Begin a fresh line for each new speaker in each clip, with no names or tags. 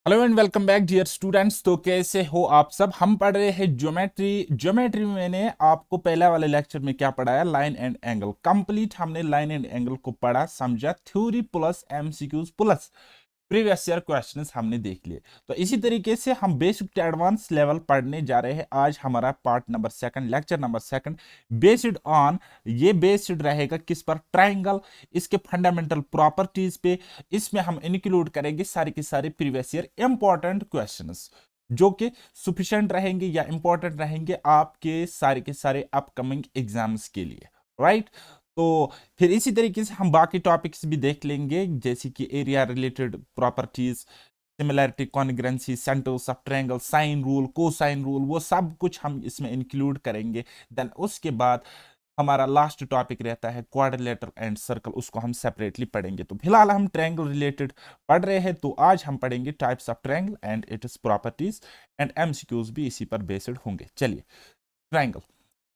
Hello and welcome back dear students. तो कैसे हो आप सब। हम पढ़ रहे हैं ज्योमेट्री में मैंने आपको पहले वाले लेक्चर में क्या पढ़ाया, लाइन एंड एंगल कंप्लीट। हमने लाइन एंड एंगल को पढ़ा, समझा, theory plus MCQs plus previous year questions हमने देख लिए। तो इसी तरीके से हम बेसिक टू एडवांस लेवल पढ़ने जा रहे हैं। आज हमारा part number second, lecture number second, based on, ये बेस्ड रहेगा किस पर, ट्राइंगल, इसके फंडामेंटल प्रॉपर्टीज पे। इसमें हम इंक्लूड करेंगे सारे के सारे प्रीवियस ईयर इंपॉर्टेंट क्वेश्चंस जो कि सुफिशिएंट रहेंगे या इंपॉर्टेंट रहेंगे आपके सारे के सारे अपकमिंग एग्जाम्स के लिए, राइट। तो फिर इसी तरीके से हम बाकी टॉपिक्स भी देख लेंगे, जैसे कि area related properties, similarity, congruency, centres of triangle, sine rule, cosine rule, वो सब कुछ हम इसमें इंक्लूड करेंगे। देन उसके बाद हमारा लास्ट टॉपिक रहता है क्वाड्रिलेटरल एंड सर्कल, उसको हम सेपरेटली पढ़ेंगे। तो फिलहाल हम ट्रायंगल रिलेटेड पढ़ रहे हैं, तो आज हम पढ़ेंगे types of triangle and its properties, and MCQs भी इसी पर बेस्ड होंगे। चलिए, ट्रायंगल।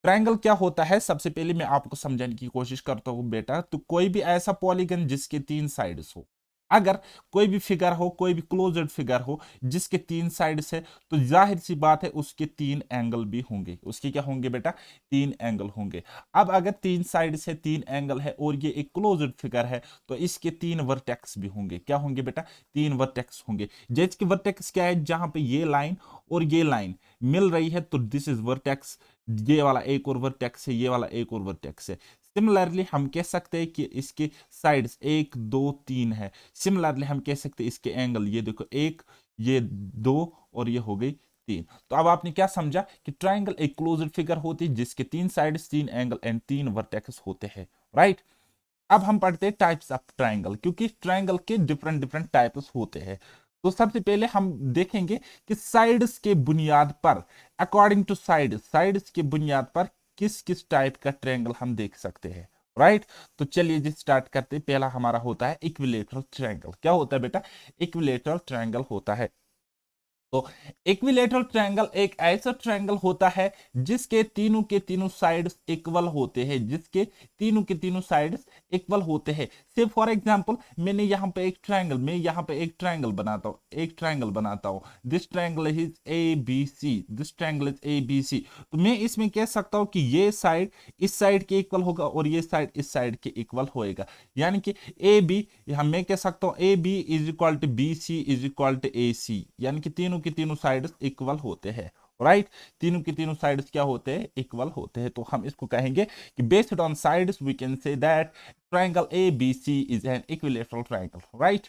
ट्रायंगल क्या होता है, सबसे पहले मैं आपको समझाने की कोशिश करता हूं बेटा। तो कोई भी ऐसा पॉलीगन जिसके तीन साइड्स हो, अगर कोई भी फिगर हो, कोई भी क्लोज्ड फिगर हो जिसके तीन साइड्स है, तो जाहिर सी बात है उसके तीन एंगल भी होंगे। उसके क्या होंगे बेटा, तीन एंगल होंगे। अब अगर तीन साइड्स है, तीन एंगल है, और ये एक क्लोज्ड फिगर है, तो इसके तीन वर्टेक्स भी होंगे। क्या होंगे बेटा, तीन वर्टेक्स होंगे। जैसे कि वर्टेक्स क्या है, जहां पे ये लाइन और ये लाइन मिल रही है, तो दिस इज वर्टेक्स। ये वाला एक और वर्टेक्स है, ये वाला एक और वर्टेक्स है। सिमिलरली हम कह सकते हैं कि इसके साइड्स एक दो तीन है। सिमिलरली हम कह सकते हैं इसके एंगल, ये देखो एक, ये दो, और ये हो गई तीन। तो अब आपने क्या समझा कि ट्रायंगल एक क्लोज्ड फिगर होती है जिसके तीन साइड्स, तीन एंगल एंड तीन वर्टेक्स होते हैं, राइट। अब हम पढ़ते हैं टाइप्स ऑफ ट्रायंगल, क्योंकि ट्रायंगल के डिफरेंट डिफरेंट टाइप्स होते हैं। तो सबसे पहले हम देखेंगे कि साइड्स के बुनियाद पर, अकॉर्डिंग टू साइड्स के बुनियाद पर किस किस टाइप का ट्रायंगल हम देख सकते हैं, राइट। तो चलिए जी स्टार्ट करते हैं। पहला हमारा होता है इक्विलेटरल ट्रायंगल। क्या होता है बेटा, इक्विलेटरल ट्रायंगल होता है। तो इक्विलेटरल ट्रायंगल एक ऐसा ट्रायंगल होता है जिसके तीनों के तीनों साइड्स इक्वल होते हैं, जिसके तीनों के तीनों साइड्स इक्वल होते हैं। से फॉर एग्जांपल, मैंने यहां पे एक ट्रायंगल, मैं यहां पे एक ट्रायंगल बनाता हूं, एक ट्रायंगल बनाता हूं। This triangle is A B C, this triangle is A B C. तो मैं इसमें कह सकता हूं कि ये साइड इस साइड के इक्वल होगा और ये साइड इस साइड के इक्वल होएगा। यानी कि ए बी, हम मैं कह सकता हूं A B is equal to B C is equal to A C, यानी कि तीनों के तीनों साइड्स इक्वल होते हैं, राइट। तीनों के तीनों साइड्स क्या होते हैं, इक्वल होते हैं। तो हम इसको कहेंगे कि based on sides we can say that triangle A B C is an equilateral triangle, right.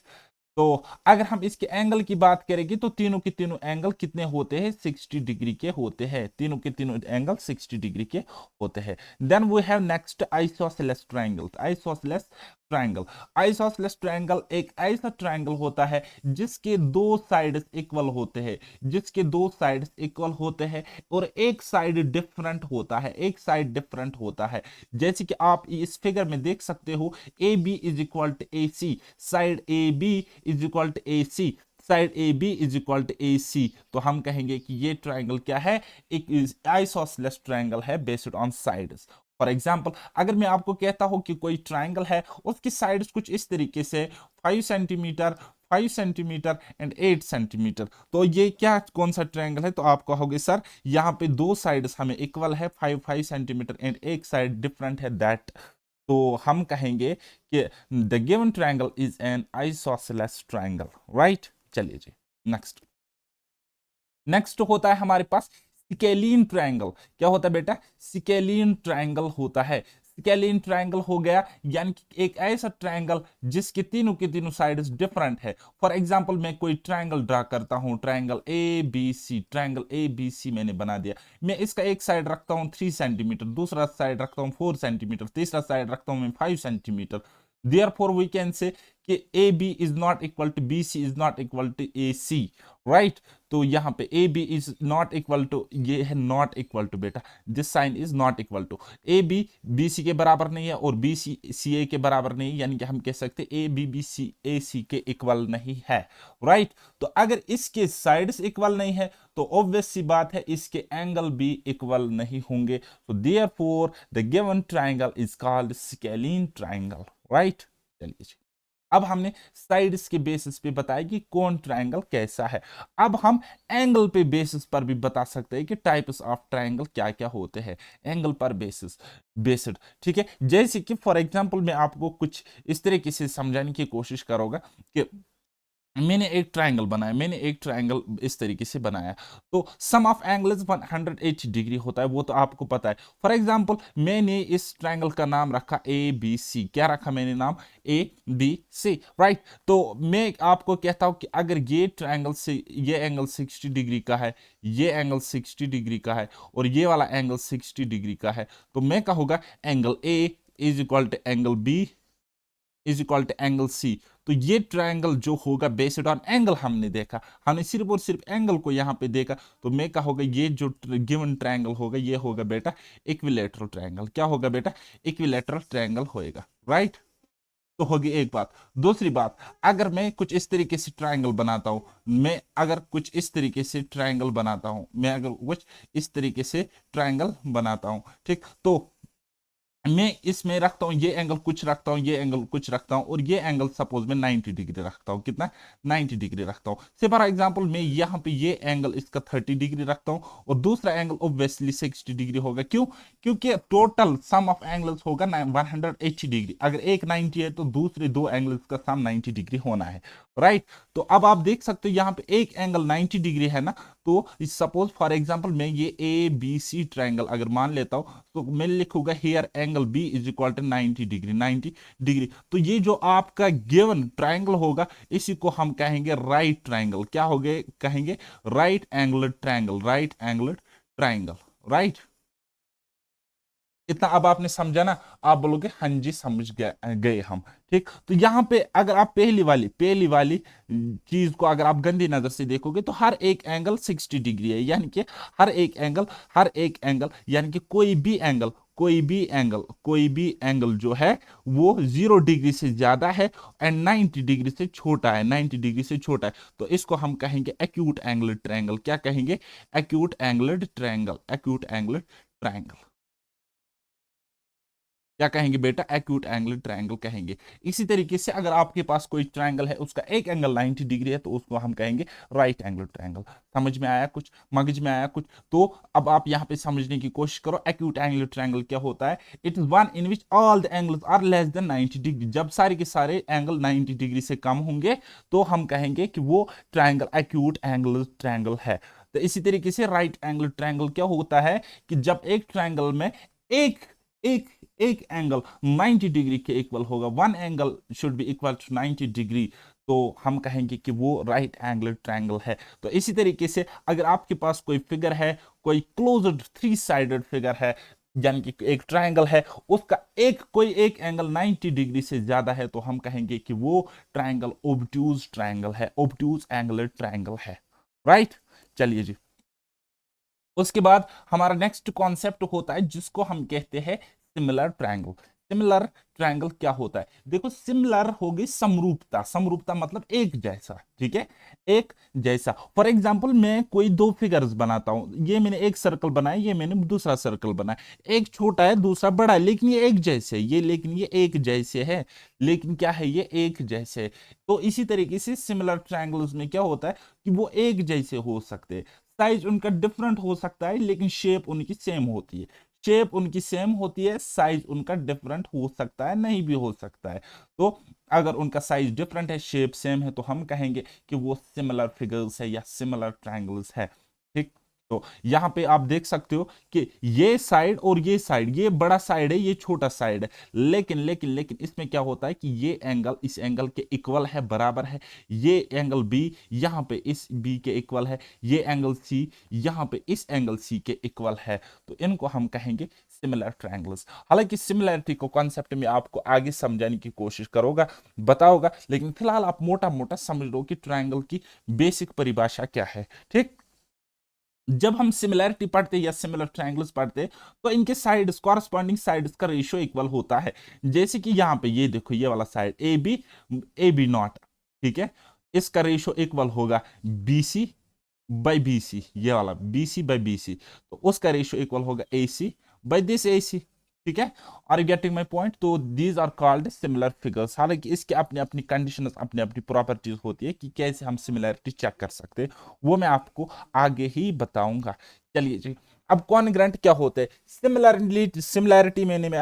तो अगर हम इसके एंगल की बात करेंगे तो तीनों के तीनों एंगल कितने होते हैं, 60 डिग्री के होते हैं। तीनों के तीनों एंगल 60 डिग्री के होते हैं। Then we have next isosceles triangle. Isosceles triangle, isosceles triangle एक ऐसा ट्रायंगल होता है जिसके दो साइड्स इक्वल होते हैं, जिसके दो साइड्स इक्वल होते हैं और एक साइड डिफरेंट होता है, एक साइड डिफरेंट होता है। जैसे कि आप इस फिगर में देख सकते हो, A B is equal to A C, side A B is equal to A C, side A B is equal to A C. तो हम कहेंगे कि ये ट्रायंगल क्या है, एक आइसोसेलेस ट्रायंगल है based on sides. For example, अगर मैं आपको कहता हूं कि कोई ट्रायंगल है, उसकी साइड्स कुछ इस तरीके से 5 सेंटीमीटर, 5 सेंटीमीटर एंड 8 सेंटीमीटर, तो ये क्या, कौन सा ट्रायंगल है। तो आप कहोगे सर यहाँ पे दो साइड्स हमें इक्वल है, 5 सेंटीमीटर एंड एक साइड डिफरेंट है, दैट। तो हम कहेंगे कि the given triangle is an isosceles triangle, right. चलिए जी नेक्स्ट। नेक्स्ट होता है हमारे पास स्केलीन ट्रायंगल। क्या होता है बेटा, स्केलीन ट्रायंगल होता है। स्केलीन ट्रायंगल हो गया यानी कि एक ऐसा ट्रायंगल जिसके तीनों के तीनों साइड्स डिफरेंट है। फॉर एग्जांपल, मैं कोई ट्रायंगल ड्रा करता हूं, triangle A B C, triangle A B C मैंने बना दिया। मैं इसका एक साइड रखता हूं 3 सेंटीमीटर, दूसरा साइड रखता हूं 4 सेंटीमीटर, तीसरा साइड रखता हूं मैं 5 centimetre. Therefore we can say कि A B is not equal to B C is not equal to A C, right. तो यहां पे A B is not equal to, ये है नॉट इक्वल टू बेटा, this sign is not equal to, A B B C के बराबर नहीं है और बी सी सी ए के बराबर नहीं है, यानी कि हम कह सकते हैं ए बी बी सी ए सी के इक्वल नहीं है, राइट। तो अगर इसके साइड्स इक्वल नहीं है तो ऑब्वियस सी बात है इसके एंगल भी इक्वल नहीं होंगे। तो therefore the given triangle is called scalene triangle, right. चलिए, अब हमने साइड्स के बेसिस पे बताया कि कौन ट्रायंगल कैसा है। अब हम एंगल पे बेसिस पर भी बता सकते हैं कि टाइप्स ऑफ ट्रायंगल क्या क्या होते हैं, एंगल पर बेसिस बेस्ड। ठीक है, जैसे कि फॉर एग्जांपल मैं आपको कुछ इस तरीके से समझाने की कोशिश करूंगा कि मैंने एक ट्रायंगल इस तरीके से बनाया, तो सम ऑफ एंगल्स 180 डिग्री होता है, वो तो आपको पता है। फॉर एग्जांपल मैंने इस ट्रायंगल का नाम रखा ए बी सी। क्या रखा मैंने नाम? A B C, right. तो मैं आपको कहता हूं कि अगर ये ट्रायंगल से ये एंगल 60 डिग्री का है, ये एंगल 60 डिग्री का है और ये वाला एंगल 60 डिग्री का है, तो मैं कहूंगा angle A is equal to angle B is equal to angle C. तो ये ट्रायंगल जो होगा बेस्ड ऑन एंगल हमने देखा, हमने सिर्फ और सिर्फ एंगल को यहां पे देखा, तो मैं कहूंगा ये जो गिवन ट्रायंगल होगा ये होगा बेटा इक्विलैटरल ट्रायंगल। क्या होगा बेटा? इक्विलैटरल ट्रायंगल होएगा, राइट। तो होगी एक बात। दूसरी बात, अगर मैं कुछ इस तरीके से ट्रायंगल बनाता हूं, मैं अगर कुछ इस तरीके से ट्रायंगल बनाता हूं, मैं अगर कुछ इस तरीके से ट्रायंगल बनाता हूं, ठीक, तो मैं इसमें रखता हूं ये एंगल कुछ रखता हूं, ये एंगल कुछ रखता हूं, और ये एंगल सपोज मैं 90 डिग्री रखता हूं। कितना? 90 डिग्री रखता हूं। से फॉर एग्जांपल मैं यहां पे ये एंगल इसका 30 डिग्री रखता हूं और दूसरा एंगल ऑब्वियसली 60 डिग्री होगा। क्यों? क्योंकि टोटल सम ऑफ एंगल्स होगा 180 डिग्री। अगर एक 90 है तो दूसरे दो एंगल्स का सम 90 डिग्री होना है, राइट। तो अब आप देख सकते हो यहां पे एक एंगल 90 डिग्री है ना, तो सपोज फॉर एग्जांपल मैं ये ए बी सी ट्रायंगल अगर मान लेता हूं, तो मैं लिखूंगा here angle B is equal to 90 degree, 90 degree. तो ये जो आपका गिवन ट्रायंगल होगा इसी को हम कहेंगे राइट ट्रायंगल। क्या हो गए? कहेंगे right angle triangle, right angle triangle, right. इतना अब आपने समझा ना? आप बोलोगे हाँ जी समझ गए हम, ठीक। तो यहां पे अगर आप पहली वाली चीज को अगर आप गंदी नजर से देखोगे तो हर एक एंगल 60 डिग्री है, यानी कि हर एक एंगल यानी कि कोई भी एंगल जो है वो 0 डिग्री से ज्यादा है एंड 90 डिग्री से छोटा है, 90 डिग्री से छोटा है। तो इसको हम कहेंगे एक्यूट एंगल ट्रायंगल। क्या कहेंगे? Acute angle triangle, acute angle triangle. क्या कहेंगे बेटा? एक्यूट एंगल ट्रायंगल कहेंगे। इसी तरीके से अगर आपके पास कोई ट्रायंगल है उसका एक एंगल 90 डिग्री है तो उसको हम कहेंगे राइट एंगल ट्रायंगल। समझ में आया कुछ? मगज में आया कुछ? तो अब आप यहां पे समझने की कोशिश करो एक्यूट एंगल ट्रायंगल क्या होता है। It is one in which all the angles are less than 90 degree. जब सारे के सारे एंगल 90 डिग्री से कम होंगे तो हम कहेंगे कि वो ट्रायंगल एक्यूट एंगल ट्रायंगल है। तो इसी तरीके से राइट एंगल ट्रायंगल क्या होता है कि जब एक ट्रायंगल में एक एक एक एंगल 90 डिग्री के इक्वल होगा, one angle should be equal to 90 degree, तो हम कहेंगे कि वो राइट एंगल ट्रायंगल है। तो इसी तरीके से अगर आपके पास कोई फिगर है, कोई क्लोज्ड 3 साइडेड फिगर है, यानी कि एक ट्रायंगल है, उसका कोई एक एंगल 90 डिग्री से ज्यादा है, तो हम कहेंगे कि वो ट्रायंगल ओब्ट्यूज ट्रायंगल है, ओब्ट्यूज एंगुलर ट्रायंगल है, राइट। चलिए जी, उसके बाद हमारा नेक्स्ट कॉन्सेप्ट होता है जिसको हम कहते हैं सिमिलर ट्रायंगल। सिमिलर ट्रायंगल क्या होता है? देखो, सिमिलर होगी समरूपता, समरूपता मतलब एक जैसा, ठीक है, एक जैसा। फॉर एग्जांपल मैं कोई दो फिगर्स बनाता हूं, ये मैंने एक सर्कल बनाया, ये मैंने दूसरा सर्कल बनाया, एक छोटा है दूसरा बड़ा है, लेकिन ये एक जैसे लेकिन ये एक जैसे है, लेकिन क्या है? ये एक जैसे है। तो इसी तरीके से सिमिलर ट्रायंगल्स में क्या होता है कि वो एक जैसे हो सकते हैं, साइज उनका डिफरेंट हो सकता है लेकिन शेप उनकी सेम होती है, शेप उनकी सेम होती है, साइज उनका डिफरेंट हो सकता है, नहीं भी हो सकता है। तो अगर उनका साइज डिफरेंट है, शेप सेम है, तो हम कहेंगे कि वो सिमिलर फिगर्स है या सिमिलर ट्रायंगल्स है, ठीक। तो यहां पे आप देख सकते हो कि ये साइड और ये साइड, ये बड़ा साइड है, ये छोटा साइड है, लेकिन इसमें क्या होता है कि ये एंगल इस एंगल के इक्वल है, बराबर है। ये एंगल बी यहां पे इस बी के इक्वल है, ये एंगल सी यहां पे इस एंगल सी के इक्वल है। तो इनको हम कहेंगे सिमिलर ट्रायंगल्स। हालांकि सिमिलरिटी को कॉन्सेप्ट में आपको आगे समझाने की कोशिश करूंगा, बताऊंगा, लेकिन फिलहाल आप मोटा मोटा समझ लो कि ट्रायंगल की बेसिक परिभाषा क्या है, ठीक। जब हम सिमिलैरिटी पढ़ते या सिमिलर ट्रायंगल्स पढ़ते तो इनके साइड्स, कॉरस्पॉन्डिंग साइड्स का रेशियो इक्वल होता है। जैसे कि यहां पे ये देखो, ये वाला साइड ए बी नॉट, ठीक है, इसका रेशियो इक्वल होगा B C by B C, ये वाला B C by B C, तो उसका रेशियो इक्वल होगा ए सी बाई दिस ए सी, ठीक है, are you getting my point? तो these are called similar figures. हालांकि इसके अपनी अपनी कंडीशन, अपनी अपनी प्रॉपर्टीज होती है कि कैसे हम सिमिलैरिटी चेक कर सकते हैं, वो मैं आपको आगे ही बताऊंगा। चलिए जी, अब कॉन्ग्रेंट क्या होते हैं? सिमिलरिटी, सिमिलैरिटी मैंने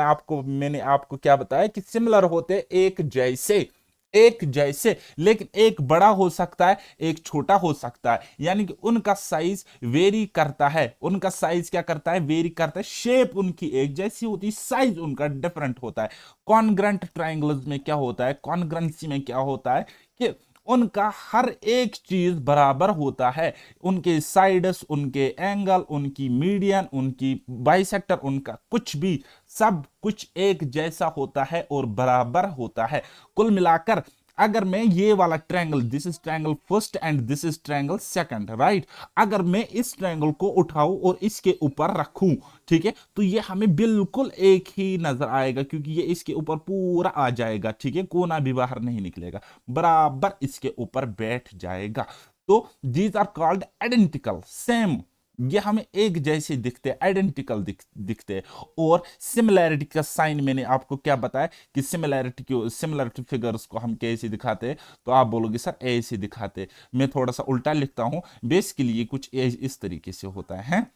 आपको क्या बताया कि सिमिलर होते हैं एक जैसे, एक जैसे, लेकिन एक बड़ा हो सकता है, एक छोटा हो सकता है, यानी कि उनका साइज वेरी करता है। उनका साइज क्या करता है? वेरी करता है। शेप उनकी एक जैसी होती है, साइज उनका डिफरेंट होता है। कॉन्ग्रेंट ट्रायंगल्स में क्या होता है? कॉन्ग्रेंसी में क्या होता है कि उनका हर एक चीज बराबर होता है। उनके साइड्स, उनके एंगल, उनकी मीडियन, उनकी बाइसेक्टर, उनका कुछ भी, सब कुछ एक जैसा होता है और बराबर होता है। कुल मिलाकर अगर मैं ये वाला triangle, this is triangle first and this is triangle second, right, अगर मैं इस ट्रायंगल को उठाऊं और इसके ऊपर रखूं, ठीक है, तो ये हमें बिल्कुल एक ही नजर आएगा, क्योंकि ये इसके ऊपर पूरा आ जाएगा, ठीक है, कोना भी बाहर नहीं निकलेगा, बराबर इसके ऊपर बैठ जाएगा। तो these are called identical, same, ये हमें एक जैसे दिखते हैं, आइडेंटिकल दिखते हैं। और सिमिलैरिटी का साइन मैंने आपको क्या बताया कि सिमिलैरिटी फिगर्स को हम कैसे दिखाते हैं, तो आप बोलोगे सर ऐसे दिखाते हैं। मैं थोड़ा सा उल्टा लिखता हूं, बेसिकली ये कुछ इस तरीके से होता है।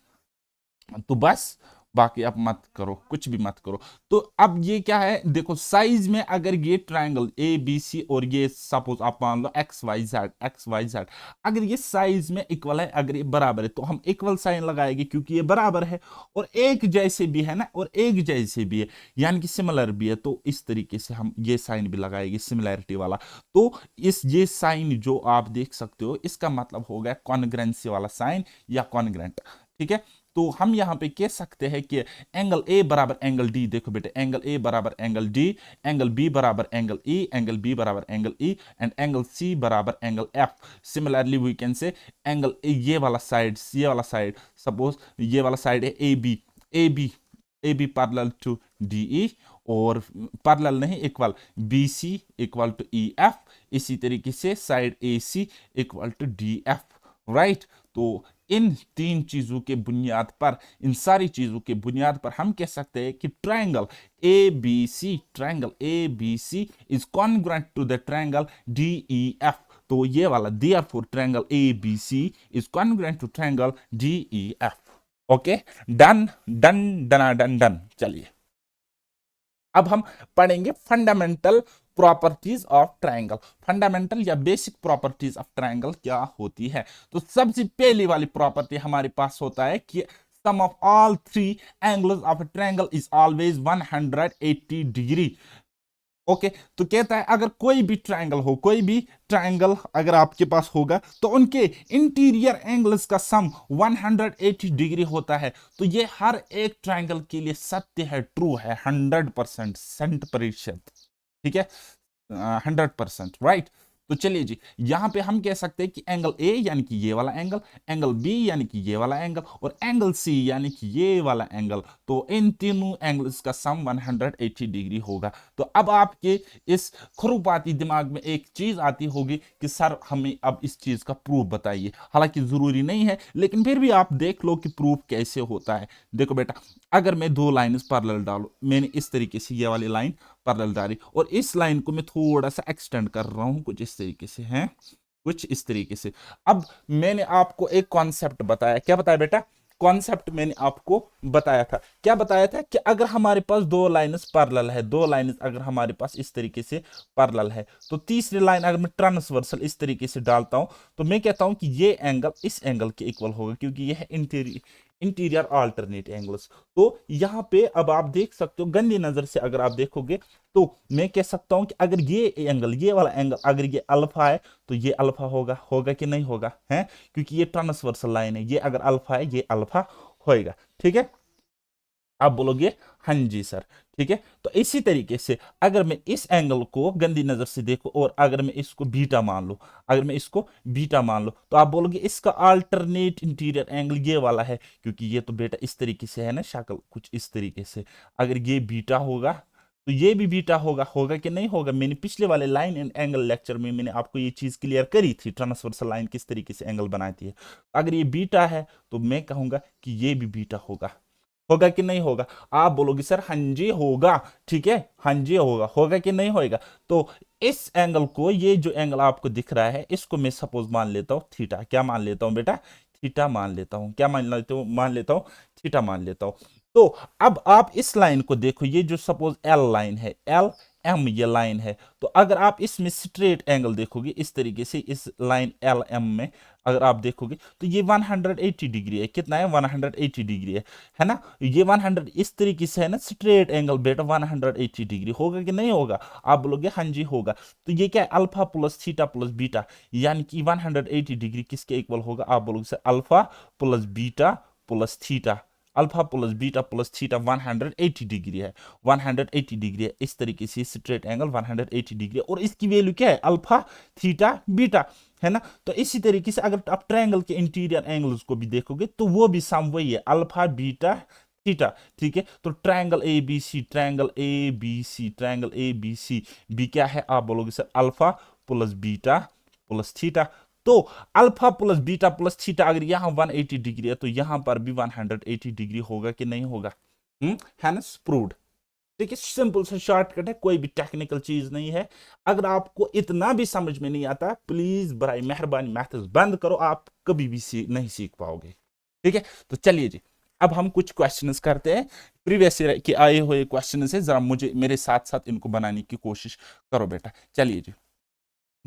तो बस, बाकी आप मत करो, कुछ भी मत करो। तो अब ये क्या है, देखो साइज में अगर ये ट्रायंगल ए बी सी और ये सपोज आप मान लो X Y Z, X Y Z, अगर ये साइज में इक्वल है, अगर ये बराबर है, तो हम इक्वल साइन लगाएंगे क्योंकि ये बराबर है और एक जैसे भी है ना, और एक जैसे भी है यानी कि सिमिलर भी है, तो इस तरीके से हम ये साइन भी लगाएंगे सिमिलैरिटी वाला। तो ये साइन जो आप देख सकते हो, इसका मतलब हो गया कॉन्ग्रेंसी वाला साइन या कॉन्ग्रेंट, ठीक है। तो हम यहां पे कह सकते हैं कि एंगल ए बराबर एंगल डी, देखो बेटे, एंगल ए बराबर एंगल डी, एंगल बी बराबर एंगल ई, एंगल बी बराबर angle E, and angle C बराबर angle F. Similarly we can say angle ये वाला साइड, ये वाला साइड, सपोज ये वाला साइड है A B, A B, A B parallel to D E, और पैरेलल नहीं, equal B C equal to E F. इसी तरीके से side A C equal to D F, right. तो इन तीन चीजों के बुनियाद पर, इन सारी चीजों के बुनियाद पर हम कह सकते हैं कि triangle A B C, triangle A B C is congruent to the triangle D E F. तो ये वाला therefore triangle A B C is congruent to triangle D E F. Okay, done done done done done. चलिए अब हम पढ़ेंगे fundamental properties of triangle. Fundamental या basic properties of triangle क्या होती है? तो सबसे पहली वाली प्रॉपर्टी हमारे पास होता है कि sum of all three angles of a triangle is always 180 degree. Okay, तो कहता है अगर कोई भी ट्रायंगल हो, कोई भी ट्रायंगल अगर आपके पास होगा, तो उनके इंटीरियर एंगल्स का सम 180 डिग्री होता है। तो ये हर एक ट्रायंगल के लिए सत्य है, ट्रू है, 100%, 100%, ठीक है, 100%, राइट। तो चलिए जी, यहां पे हम कह सकते हैं कि एंगल ए यानी कि ये वाला एंगल, एंगल बी यानी कि ये वाला एंगल, और एंगल सी यानी कि ये वाला एंगल, तो इन तीनों एंगल्स का सम 180 डिग्री होगा। तो अब आपके इस खुरपाती दिमाग में एक चीज आती होगी कि सर हमें अब इस चीज का प्रूफ बताइए। हालांकि जरूरी नहीं है, लेकिन फिर भी आप देख लो कि प्रूफ कैसे होता है। देखो बेटा, अगर मैं दो लाइन पैरेलल डालू, मैंने इस तरीके से ये वाली लाइन पैरेलल डाली, और इस लाइन को मैं थोड़ा सा एक्सटेंड कर रहा हूं, कुछ इस तरीके से है, कुछ इस तरीके से। अब मैंने आपको एक कॉन्सेप्ट बताया, क्या बताया बेटा? कॉन्सेप्ट मैंने आपको बताया था, क्या बताया था कि अगर हमारे पास दो लाइन्स पैरेलल है, दो लाइन्स अगर हमारे पास इस तरीके से पैरेलल है, तो तीसरी लाइन अगर मैं ट्रांसवर्सल इस तरीके से डालता हूं, तो मैं कहता हूं कि ये एंगल इस एंगल के इक्वल होगा, क्योंकि यह इंटीरियर अल्टरनेट एंगल्स। तो यहां पे अब आप देख सकते हो, गंदी नजर से अगर आप देखोगे, तो मैं कह सकता हूं कि अगर ये एंगल, ये वाला एंगल अगर ये अल्फा है, तो ये अल्फा होगा, होगा कि नहीं होगा, है, क्योंकि ये ट्रांसवर्सल लाइन है, ये अगर अल्फा है, ये अल्फा होएगा, ठीक है। आप बोलोगे हाँ जी सर, ठीक है। तो इसी तरीके से अगर मैं इस एंगल को गंदी नजर से देखो, और अगर मैं इसको बीटा मान लो, अगर मैं इसको बीटा मान लो, तो आप बोलोगे इसका अल्टरनेट इंटीरियर एंगल ये वाला है, क्योंकि ये तो बेटा इस तरीके से है ना, शक्ल कुछ इस तरीके से। अगर ये बीटा होगा, तो ये भी बीटा होगा, होगा कि नहीं होगा? मैंने पिछले वाले लाइन एंड एंगल लेक्चर में मैंने आपको ये चीज क्लियर करी थी, ट्रांसवर्सल लाइन किस तरीके से एंगल बनाती है। अगर ये बीटा है, तो मैं कहूंगा कि ये भी बीटा होगा। होगा कि नहीं होगा? आप बोलोगे सर हाँ जी होगा, ठीक है, हाँ जी होगा, होगा कि नहीं होगा? तो इस एंगल को, ये जो एंगल आपको दिख रहा है, इसको मैं सपोज मान लेता हूं थीटा। क्या मान लेता हूं बेटा? थीटा मान लेता हूं। क्या मान लेता हूं? थीटा मान लेता हूं। तो अब आप इस लाइन को देखो, ये जो सपोज एल लाइन है, एल एम ये लाइन है, तो अगर आप इसमें स्ट्रेट एंगल देखोगे इस तरीके से, इस लाइन एल एम में अगर आप देखोगे तो ये 180 डिग्री है। कितना है? 180 डिग्री है ना? ये 100 इस तरीके से है ना, स्ट्रेट एंगल बेटा 180 डिग्री। होगा कि नहीं होगा? आप बोलोगे हाँ जी होगा। तो ये क्या है? Alpha plus theta plus beta, यानी कि 180 डिग्री किसके इक्वल होगा? आप बोलोगे sir alpha plus beta plus theta. Alpha plus beta plus theta 180 degree है, 180 डिग्री है। इस तरीके से स्ट्रेट एंगल 180 डिग्री है, और इसकी वैल्यू क्या है? अल्फा थीटा बीटा, है ना? तो इसी तरीके से अगर आप ट्रायंगल के इंटीरियर एंगल्स को भी देखोगे तो वो भी सम वही है, अल्फा बीटा थीटा, ठीक है? तो triangle A B C, triangle A B C, triangle A B C भी क्या है? आप बोलोगे sir alpha plus beta plus theta. तो alpha plus beta plus theta अगर यहां 180 डिग्री है तो यहां पर भी 180 डिग्री होगा कि नहीं होगा? है ना? प्रूव्ड। देखिए सिंपल सा शॉर्टकट है, कोई भी टेक्निकल चीज नहीं है। अगर आपको इतना भी समझ में नहीं आता, प्लीज बराए मेहरबानी मैथ्स बंद करो, आप कभी भी नहीं सीख पाओगे। ठीक है, तो चलिए जी, अब हम कुछ क्वेश्चंस करते हैं। प्रीवियस ईयर के आए हुए क्वेश्चन है, जरा मुझे मेरे साथ साथ इनको बनाने की कोशिश करो बेटा। चलिए जी,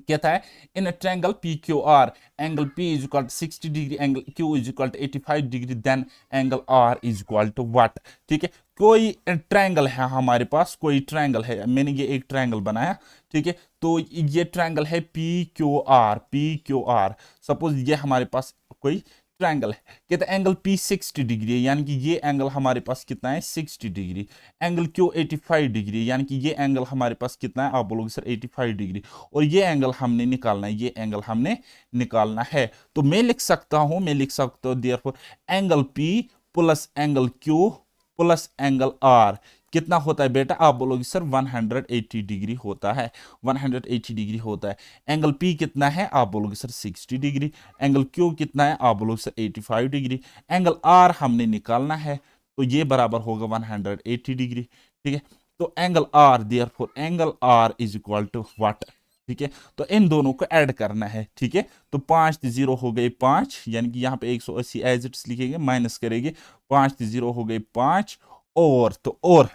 कहता है in a triangle P Q R angle P is equal to 60 degree, angle Q is equal to 85 degree, then angle R is equal to what? ठीक है, कोई ट्रायंगल है हमारे पास, कोई ट्रायंगल है, मैंने ये एक ट्रायंगल बनाया, ठीक है? तो ये ट्रायंगल है P Q R, P Q are. Suppose ये हमारे पास कोई ट्रायंगल है, कहते हैं एंगल पी 60 डिग्री है, यानी कि ये एंगल हमारे पास कितना है? 60 डिग्री। एंगल क्यू 85 डिग्री, यानी कि ये एंगल हमारे पास कितना है? आप बोलोगे सर 85 डिग्री। और ये एंगल हमने निकालना है, ये एंगल हमने निकालना है। तो मैं लिख सकता हूं, therefore angle P plus angle Q plus angle R कितना होता है बेटा? आप बोलोगे सर 180 डिग्री होता है, 180 डिग्री होता है। एंगल पी कितना है? आप बोलोगे सर 60 डिग्री। एंगल क्यू कितना है? आप बोलोगे सर 85 डिग्री। एंगल आर हमने निकालना है, तो ये बराबर होगा 180 डिग्री, ठीक है? तो angle R, therefore angle R is equal to what? ठीक है, तो इन दोनों को ऐड करना है, ठीक है? तो 5 0 हो गए 5, यानी कि यहाँ पे 180 एज इट्स लिखेंगे, माइनस करेंगे, 5 0 हो गए 5, और तो और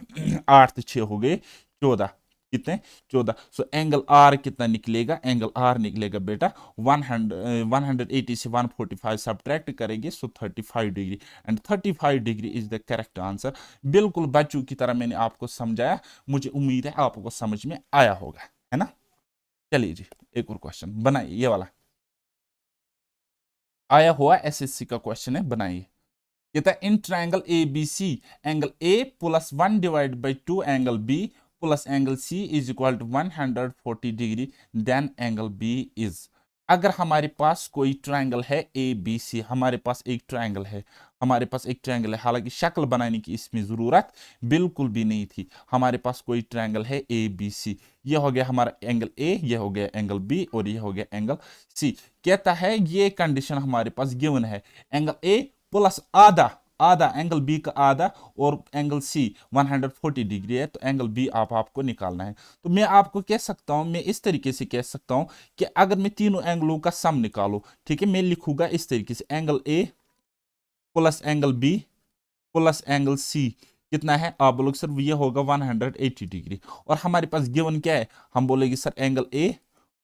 8 6 हो गए 14, कितने? 14। सो एंगल आर कितना निकलेगा? एंगल आर निकलेगा बेटा 180 से 145 सब्ट्रैक्ट करेंगे, सो 35 degree, and 35 degree is the correct answer. बिल्कुल बच्चों की तरह मैंने आपको समझाया, मुझे उम्मीद है आपको समझ में आया होगा, है ना? चलिए जी, एक और क्वेश्चन बनाइए, ये वाला आया हुआ एसएससी का क्वेश्चन है, बनाइए। कहता है in triangle A B C angle A plus 1 divide by 2 angle B plus angle C is equal to 140 degree, then angle B is. अगर हमारे पास कोई ट्रायंगल है ए बी सी, हमारे पास एक ट्रायंगल है, हमारे पास एक ट्रायंगल है, हालांकि शक्ल बनाने की इसमें जरूरत बिल्कुल भी नहीं थी। हमारे पास कोई ट्रायंगल है ए बी सी, ये हो गया हमारा एंगल ए, ये हो गया एंगल बी, और ये हो गया एंगल सी। कहता है ये कंडीशन हमारे पास गिवन है, एंगल ए प्लस आधा, आधा एंगल बी का आधा, और एंगल सी 140 डिग्री है, तो एंगल बी आपको निकालना है। तो मैं आपको कह सकता हूं, मैं इस तरीके से कह सकता हूं कि अगर मैं तीनों एंगलों का सम निकालूं, ठीक है, मैं लिखूंगा इस तरीके से, angle A plus angle B plus angle C कितना है? आप बोलोगे सर ये होगा 180 डिग्री। और हमारे पास गिवन क्या है? हम बोलेंगे sir angle A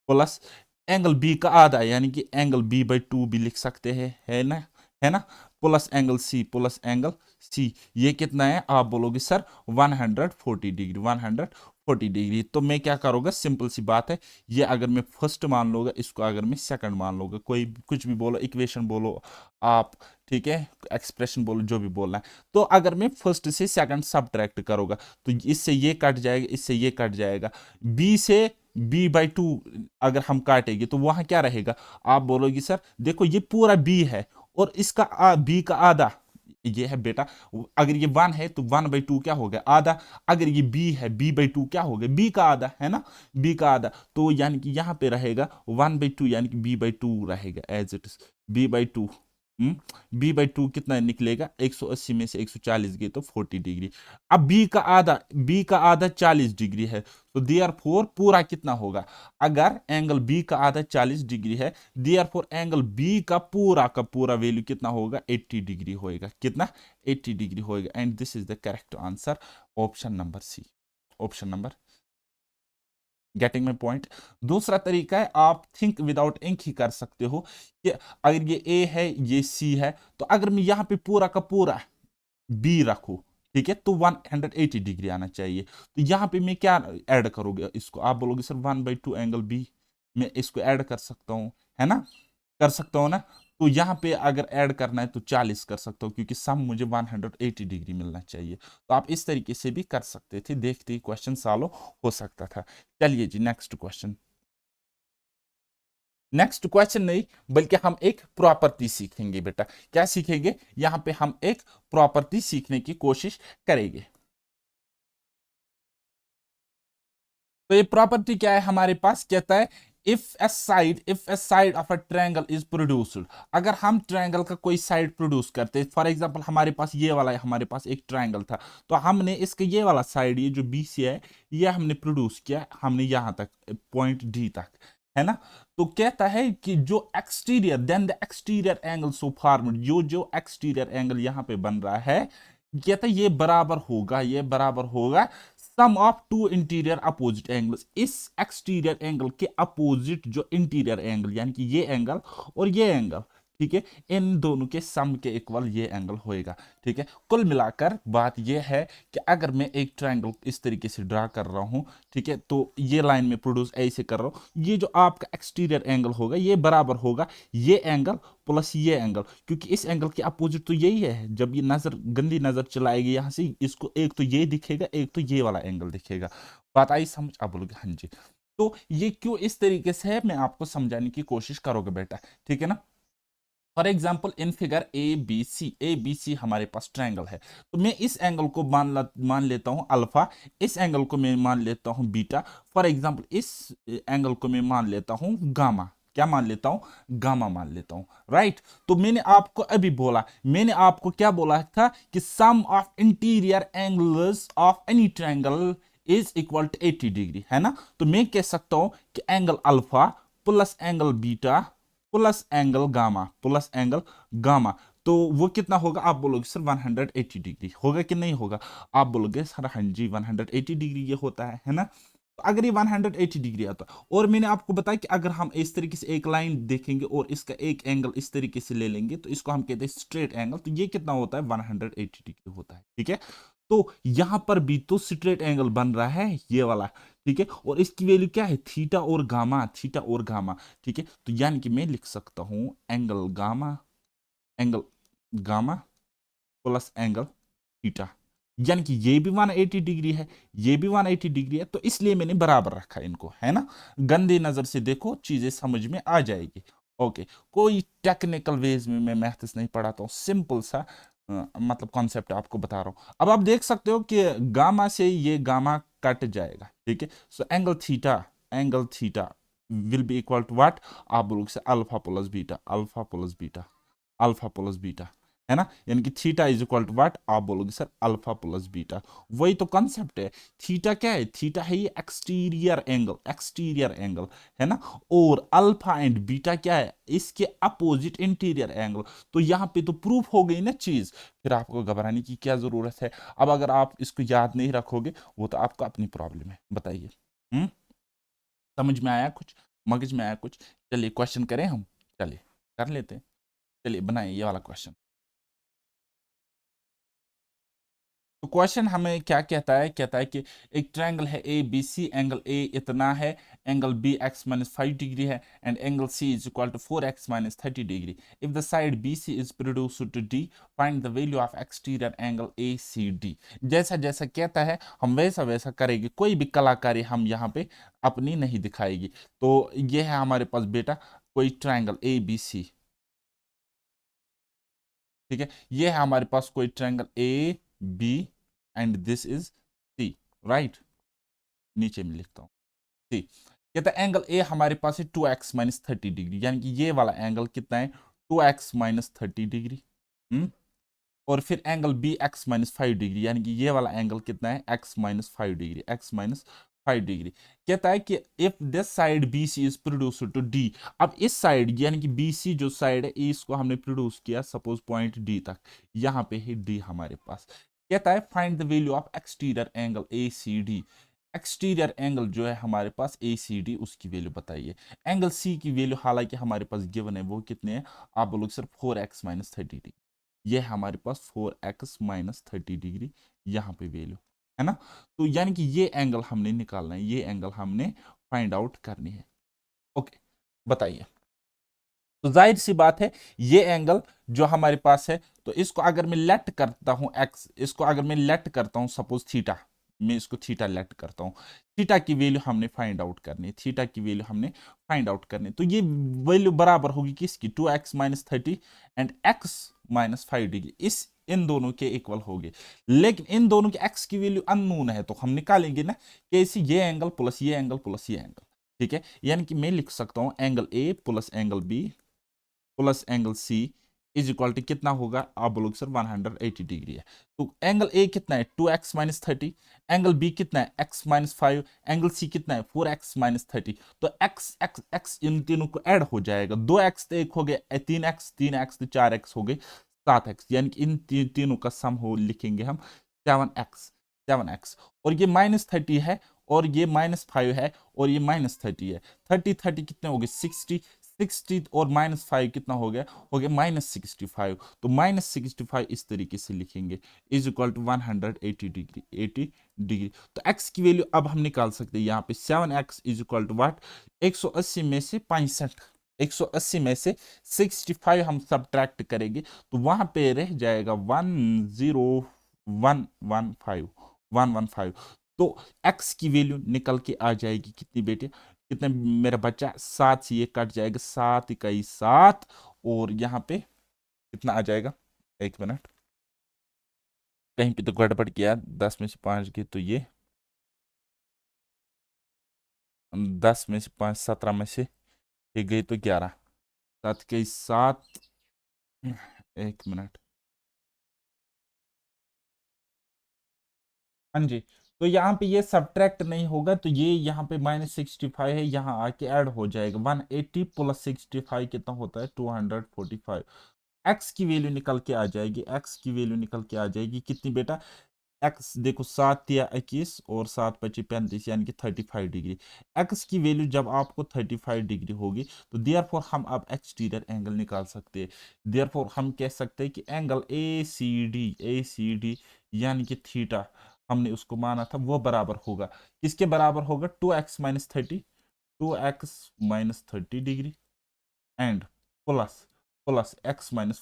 plus angle B का आधा, यानी कि एंगल बी बाई 2 भी लिख सकते हैं, है ना? है ना? Plus angle C, plus angle C, ये कितना है? आप बोलोगे सर 140 डिग्री, 140 डिग्री। तो मैं क्या करूँगा? सिंपल सी बात है, ये अगर मैं फर्स्ट मान लूंगा, इसको अगर मैं सेकंड मान लूंगा, कोई कुछ भी बोलो, इक्वेशन बोलो आप, ठीक है, एक्सप्रेशन बोलो, जो भी बोलना है। तो अगर मैं फर्स्ट से सेकंड सब्ट्रैक्ट करूंगा, तो इससे ये कट जाएगा, इससे ये कट जाएगा, बी से बी बाई 2 अगर हम काटेंगे तो वहां क्या रहेगा? आप बोलोगे सर देखो ये पूरा बी है, और इसका बी का आधा ये है बेटा, अगर ये 1 है तो 1/2 क्या हो गया? आधा। अगर ये बी है, b/2 क्या हो गया? बी का आधा, है ना? बी का आधा, तो यानी कि यहाँ पे रहेगा 1/2, यानी कि b/2 रहेगा as it is, b/2 b/2 कितना निकलेगा, 180 में से 140 गए तो 40 डिग्री। अब b का आधा 40 डिग्री है, तो देयरफॉर पूरा कितना होगा, अगर एंगल b का आधा 40 डिग्री है, देयरफॉर एंगल b का पूरा वैल्यू कितना होगा, 80 डिग्री होएगा। कितना, 80 डिग्री होएगा। And this is the correct answer, option number C, option number. Getting my point. दूसरा तरीका है, आप थिंक विदाउट इंक ही कर सकते हो कि अगर ये ए है, ये सी है, तो अगर मैं यहाँ पे पूरा का पूरा बी रखूं, ठीक है, तो 180 डिग्री आना चाहिए। तो यहाँ पे मैं क्या ऐड करोगे इसको, आप बोलोगे सर 1/2 एंगल बी, मैं इसको ऐड कर सकता हूँ, है ना, कर सकता हूँ ना। तो यहाँ पे अगर ऐड करना है तो 40 कर सकता हूँ, क्योंकि सम मुझे 180 डिग्री मिलना चाहिए। तो आप इस तरीके से भी कर सकते थे, देखते ही क्वेश्चन सॉल्व हो सकता था। चलिए जी, नेक्स्ट क्वेश्चन। नेक्स्ट क्वेश्चन नहीं, बल्कि हम एक प्रॉपर्टी सीखेंगे बेटा। क्या सीखेंगे, यहां पे हम एक प्रॉपर्टी सीखने की कोशिश करेंगे। तो ये प्रॉपर्टी क्या है हमारे पास, कहता है if A side of a triangle is produced, अगर हम ट्रायंगल का कोई साइड प्रोड्यूस करते हैं, फॉर एग्जांपल हमारे पास ये वाला है, हमारे पास एक ट्रायंगल था, तो हमने इसके ये वाला साइड, ये जो बी सी है, ये हमने प्रोड्यूस किया, हमने यहां तक पॉइंट डी तक, है ना। तो कहता है कि जो exterior, then the exterior angle so formed, जो एक्सटीरियर एंगल यहां पे बन रहा है, कहता है ये बराबर होगा, ये बराबर होगा sum of two interior opposite angles, इस एक्सटीरियर एंगल के अपोजिट जो इंटीरियर एंगल, यानी कि ये एंगल और ये एंगल, ठीक है, इन दोनों के सम के इक्वल ये एंगल होएगा। ठीक है, कुल मिलाकर बात ये है कि अगर मैं एक ट्रायंगल इस तरीके से ड्रा कर रहा हूं, ठीक है, तो ये लाइन में प्रोड्यूस ऐसे कर रहा हूं, ये जो आपका एक्सटीरियर एंगल होगा ये बराबर होगा ये एंगल प्लस ये एंगल, क्योंकि इस एंगल के अपोजिट तो यही है। जब ये नजर गंदी नजर चलाएगी यहां से, इसको एक तो ये दिखेगा, एक तो ये वाला एंगल दिखेगा। बात आई समझ, आप बोलोगे हाँ जी। तो ये क्यों इस तरीके से है, मैं आपको समझाने की कोशिश करोगे बेटा, ठीक है ना। For example in figure A B C हमारे पास ट्रायंगल है, तो मैं इस एंगल को मान लेता हूं अल्फा, इस एंगल को मैं मान लेता हूं बीटा, फॉर एग्जाम्पल इस एंगल को मैं मान लेता हूं गामा, क्या मान लेता हूं, गामा मान लेता हूं, राइट। तो मैंने आपको अभी बोला, मैंने आपको क्या बोला था कि sum of interior angles of any triangle is equal to 80 degree, है ना। तो मैं कह सकता हूं कि angle alpha plus angle beta plus angle gamma, plus angle gamma, तो वो कितना होगा, आप बोलोगे सर 180 डिग्री होगा कि नहीं होगा, आप बोलोगे सर हाँ जी 180 डिग्री ये होता है ना। तो अगर ये 180 डिग्री आता है, और मैंने आपको बताया कि अगर हम इस तरीके से एक लाइन देखेंगे और इसका एक एंगल इस तरीके से ले लेंगे, तो इसको हम कहते हैं स्ट्रेट एंगल, तो ये कितना होता है 180 डिग्री होता है, ठीक है। तो यहां पर भी तो स्ट्रेट एंगल बन रहा है ये वाला, ठीक है, और इसकी वैल्यू क्या है, थीटा और गामा, थीटा और गामा, ठीक है। तो यानी कि मैं लिख सकता हूं angle gamma plus angle theta, यानी कि ये भी 180 डिग्री है, ये भी 180 डिग्री है, तो इसलिए मैंने बराबर रखा इनको, है ना। गंदी नजर से देखो चीजें समझ में आ जाएगी। ओके, कोई टेक्निकल वेज में मैं मैथ्स नहीं पढ़ाता हूँ, सिंपल सा मतलब कॉन्सेप्ट आपको बता रहा हूं। अब आप देख सकते हो कि गामा से ये गामा कट जाएगा, ठीक है। So angle theta will be equal to what, आप बोलोगे से alpha plus beta, alpha plus beta, alpha plus beta, है ना, यानी कि theta is equal to what, आप बोलोगे सर अल्फा प्लस बीटा। वही तो कॉन्सेप्ट है। थीटा क्या है, थीटा है ये एक्सटीरियर एंगल, एक्सटीरियर एंगल, है ना। और अल्फा एंड बीटा क्या है, इसके अपोजिट इंटीरियर एंगल। तो यहां पे तो प्रूफ हो गई ना चीज, फिर आपको घबराने की क्या जरूरत है। अब अगर आप इसको याद नहीं रखोगे, वो तो आपका अपनी प्रॉब्लम है, बताइए। समझ में आया कुछ, मगज में आया कुछ। चलिए क्वेश्चन करें हम, चलिए कर लेते हैं। चलिए बनाइए ये वाला क्वेश्चन। तो क्वेश्चन हमें क्या कहता है, कहता है कि एक ट्रायंगल है A B C, angle A इतना है, angle B x minus 5 degree है, and angle C is equal to 4x minus 30 degree. If the side B C is produced to D, find the value of exterior angle A C D. जैसा जैसा कहता है हम वैसा वैसा करेंगे, कोई भी कलाकारी हम यहाँ पे अपनी नहीं दिखाएगी। तो ये है हमारे पास बेटा कोई ट्रायंगल ए बी सी, ठीक है, ये है हमारे पास कोई triangle A B and this is C, right. नीचे में लिखता हूं सी। कहता है एंगल ए हमारे पास है 2x माइनस 30 डिग्री, यानी कि ये वाला एंगल कितना है 2x माइनस 30 डिग्री। और फिर angle B x minus 5 degree, यानी कि ये वाला एंगल कितना है, x minus 5 degree, x minus 5 degree. कहता है कि if this side B C is produce to D. अब इस साइड यानी कि बी सी जो साइड है, इसको हमने प्रोड्यूस किया सपोज पॉइंट डी तक, यहाँ पे है डी हमारे पास। कहता है find the value of exterior angle A C D. Exterior angle जो है हमारे पास ए सी डी, उसकी वैल्यू बताइए। एंगल सी की वैल्यू हालांकि हमारे पास गिवन है, वो कितने हैं, आप बोलोगे सर 4x माइनस 30 डिग्री। ये हमारे पास 4x माइनस 30 डिग्री यहाँ पे वैल्यू है ना। तो यानी कि ये एंगल हमने निकालना है, ये एंगल हमने फाइंड आउट करनी है। ओके, बताइए। तो जाहिर सी बात है, ये एंगल जो हमारे पास है, तो इसको अगर मैं लेट करता हूं एक्स, इसको अगर मैं लेट करता हूं सपोज थीटा, मैं इसको थीटा लेट करता हूं, थीटा की वैल्यू हमने फाइंड आउट करनी है, थीटा की वैल्यू हमने फाइंड आउट करनी है। तो ये वैल्यू बराबर होगी किसकी, 2x minus 30 and x minus 5 degree, इस इन दोनों के इक्वल होगी। लेकिन इन दोनों के x की वैल्यू अननोन है, तो हम निकालेंगे ना कैसे, ये एंगल प्लस ये एंगल प्लस ये एंगल। ठीक है, यानी कि मैं लिख सकता हूं angle A plus angle B plus angle C is equal to कितना होगा, आप बोलोगे सर 180 डिग्री है। तो एंगल ए कितना है, 2x माइनस 30, एंगल बी कितना है, x माइनस 5, एंगल सी कितना है, 4x माइनस 30। तो x x x इन तीनों को ऐड हो जाएगा, 2x तो एक हो गया, 3x 3x तो 4x हो गए 7x, यानी कि इन तीनों का सम हो लिखेंगे हम 7x। और ये माइनस 30 है, और ये माइनस 5 है, और ये माइनस 30 है। 30 कितने हो गए, 60 और माइनस 5 कितना हो गया माइनस 65। तो माइनस 65 इस तरीके से लिखेंगे, is equal to 180 degree, 80 degree. तो x की वैल्यू अब हम निकाल सकते हैं यहाँ पे, 7x इज इक्वल टू वाट, 180 में से 65, 180 में से 65 हम सब्ट्रैक्ट करेंगे, तो वहां पे रह जाएगा 10115। तो x की वैल्यू निकल के आ जाएगी कितनी बेटे, कितने मेरा बच्चा, 7 से ये कट जाएगा, 7 इकाई 7, और यहाँ पे कितना आ जाएगा, 1 मिनट, कहीं पे तो गड़बड़ किया, 10 में से 5 की, तो ये 10 में से 5 17 में से ये गई तो 11, 7 के 7, 1 मिनट, हाँ जी। तो यहाँ पे ये सब्ट्रैक्ट नहीं होगा, तो ये यहाँ पे माइनस 65 है, यहाँ आके ऐड हो जाएगा, 180 प्लस 65 कितना होता है, 245। एक्स की वैल्यू निकल के आ जाएगी, एक्स की वैल्यू निकल के आ जाएगी कितनी बेटा, एक्स देखो 7 या 21 और 7 × 5 = 35, यानी कि 35 डिग्री। एक्स की वैल्यू जब आपको 35 डिग्री होगी, तो देयरफॉर हम अब एक्सटीरियर एंगल निकाल सकते हैं। देयरफॉर हम कह सकते हैं कि एंगल ए सी डी यानी कि थीटा हमने उसको माना था, वो बराबर होगा, किसके बराबर होगा, 2x minus 30 and plus plus x minus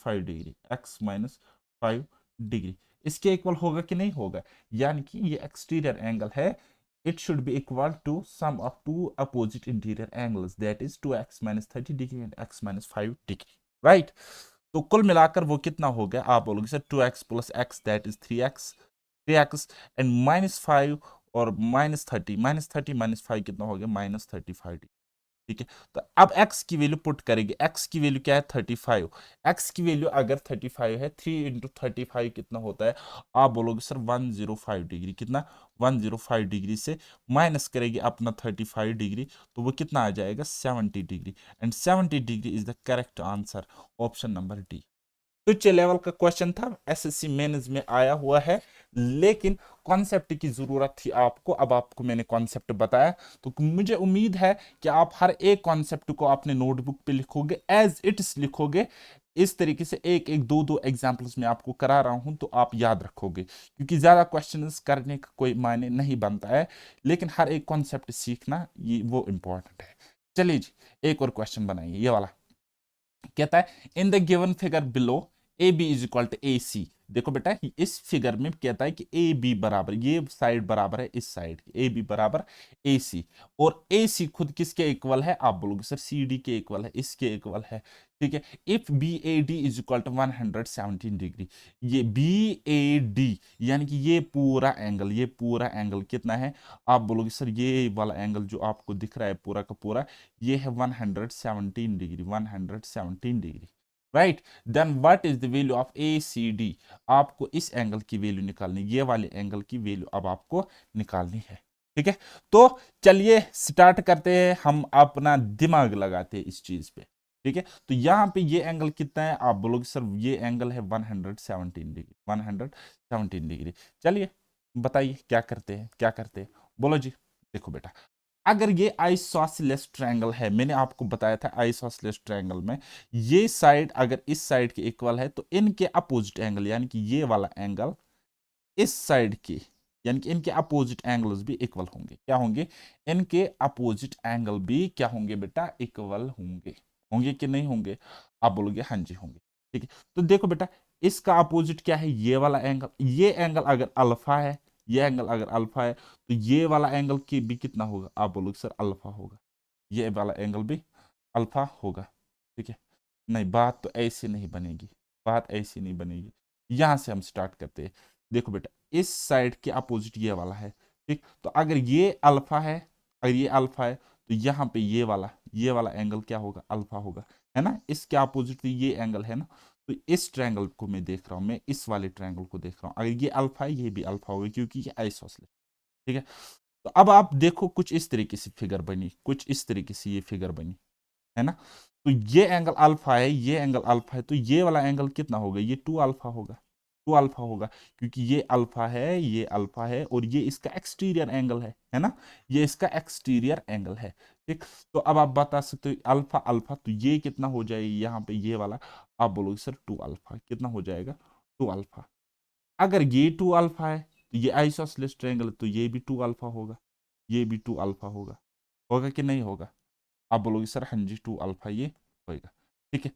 5 degree इसके इक्वल होगा कि नहीं होगा, यानी कि ये एक्सटीरियर एंगल है, it should be equal to sum of two opposite interior angles, that is 2x minus 30 degree and x minus 5 degree, right. तो कुल मिलाकर वो कितना हो गया, आप बोलोगे sir 2x plus x that is 3x and -5 और -30 -5 कितना हो गया, -35। ठीक है, तो अब x की वैल्यू पुट करेंगे, x की वैल्यू क्या है, 35। x की वैल्यू अगर 35 है, 3 × 35 कितना होता है, आप बोलोगे सर 105 डिग्री, कितना, 105 डिग्री से माइनस करेंगे अपना 35 डिग्री, तो वो कितना आ जाएगा, 70 degree, and 70 degree is the correct answer, option number D. तो उच्च लेवल का क्वेश्चन था, एसएससी मेंस में आया हुआ है, लेकिन कॉन्सेप्ट की जरूरत थी आपको, अब आपको मैंने कॉन्सेप्ट बताया, तो मुझे उम्मीद है कि आप हर एक कॉन्सेप्ट को अपने नोटबुक पे लिखोगे, एज इट इज लिखोगे, इस तरीके से एक एक दो दो एग्जाम्पल्स में आपको करा रहा हूं, तो आप याद रखोगे, क्योंकि ज्यादा क्वेश्चंस करने का कोई मायने नहीं बनता है, लेकिन हर एक कॉन्सेप्ट सीखना ये वो इंपॉर्टेंट है। चलिए जी, एक और क्वेश्चन बनाइए, ये वाला कहता है in the given figure below A B is equal to A C. देखो बेटा, इस फिगर में कहता है कि ए बी बराबर, ये साइड बराबर है इस साइड, ए बी बराबर ए सी, और ए सी खुद किसके इक्वल है, आप बोलोगे सर सी डी के इक्वल है, इसके इक्वल है। ठीक है, if B A D is equal to 117 degree, ये बी ए डी यानी कि ये पूरा एंगल कितना है, आप बोलोगे सर ये वाला एंगल जो आपको दिख रहा है पूरा का पूरा, ये है 117 degree, 117 degree. Right. Then what is the value of A C D, आपको इस एंगल की वैल्यू निकालनी, ये वाले एंगल की वैल्यू अब आपको निकालनी है। ठीक है, तो चलिए स्टार्ट करते हैं, हम अपना दिमाग लगाते हैं इस चीज पे। ठीक है, तो यहां पे ये एंगल कितना है, आप बोलोगे सर ये एंगल है 117 डिग्री, 117 डिग्री। चलिए बताइए क्या करते हैं, क्या करते हैं, बोलो जी। देखो बेटा, अगर ये आइसोसेलेस ट्रायंगल है, मैंने आपको बताया था आइसोसेलेस ट्रायंगल में ये साइड अगर इस साइड के इक्वल है तो इनके अपोजिट एंगल, यानी कि ये वाला एंगल इस साइड के, यानी कि इनके अपोजिट एंगल्स भी इक्वल होंगे। क्या होंगे, इनके अपोजिट एंगल भी क्या होंगे बेटा, इक्वल होंगे। होंगे कि नहीं होंगे, आप बोलोगे हाँ जी होंगे। ठीक है, तो देखो बेटा, इसका अपोजिट क्या है, ये वाला एंगल। ये एंगल अगर अल्फा है, ये एंगल अगर अल्फा है तो ये वाला एंगल की भी कितना होगा, आप बोलोगे सर अल्फा होगा। ये वाला एंगल भी अल्फा होगा। ठीक है, नहीं बात तो ऐसी नहीं बनेगी, बात ऐसी नहीं बनेगी। यहां से हम स्टार्ट करते हैं। देखो बेटा, इस साइड के अपोजिट ये वाला है। ठीक, तो अगर ये अल्फा है, अगर ये अल्फा है तो यहाँ पे ये वाला एंगल क्या होगा, अल्फा होगा, है ना। इसके अपोजिट ये एंगल है ना, तो इस ट्रायंगल को मैं देख रहा हूं, मैं इस वाले ट्रायंगल को देख रहा हूं, अगर ये अल्फा है ये भी अल्फा होगा क्योंकि ये आइसोसेलेस। ठीक है, तो अब आप देखो कुछ इस तरीके से फिगर बनी, कुछ इस तरीके से ये फिगर बनी, है ना। तो ये एंगल अल्फा है, ये एंगल अल्फा है, तो ये वाला एंगल कितना होगा, ये 2 अल्फा होगा, 2 अल्फा होगा, क्योंकि ये अल्फा है, ये अल्फा है और ये इसका एक्सटीरियर एंगल है ना, ये इसका एक्सटीरियर एंगल है। ठीक, तो अब आप बता सकते हो अल्फा अल्फा, तो ये कितना हो जाएगा यहाँ पे ये वाला, आप बोलोगे सर 2 अल्फा, कितना हो जाएगा 2 अल्फा। अगर ये 2 अल्फा है तो ये आइसोसेलेस ट्रायंगल, तो ये भी 2 अल्फा होगा, ये भी 2 अल्फा होगा, होगा कि नहीं होगा, आप बोलोगे सर हाँ जी 2 अल्फा ये होएगा। ठीक है,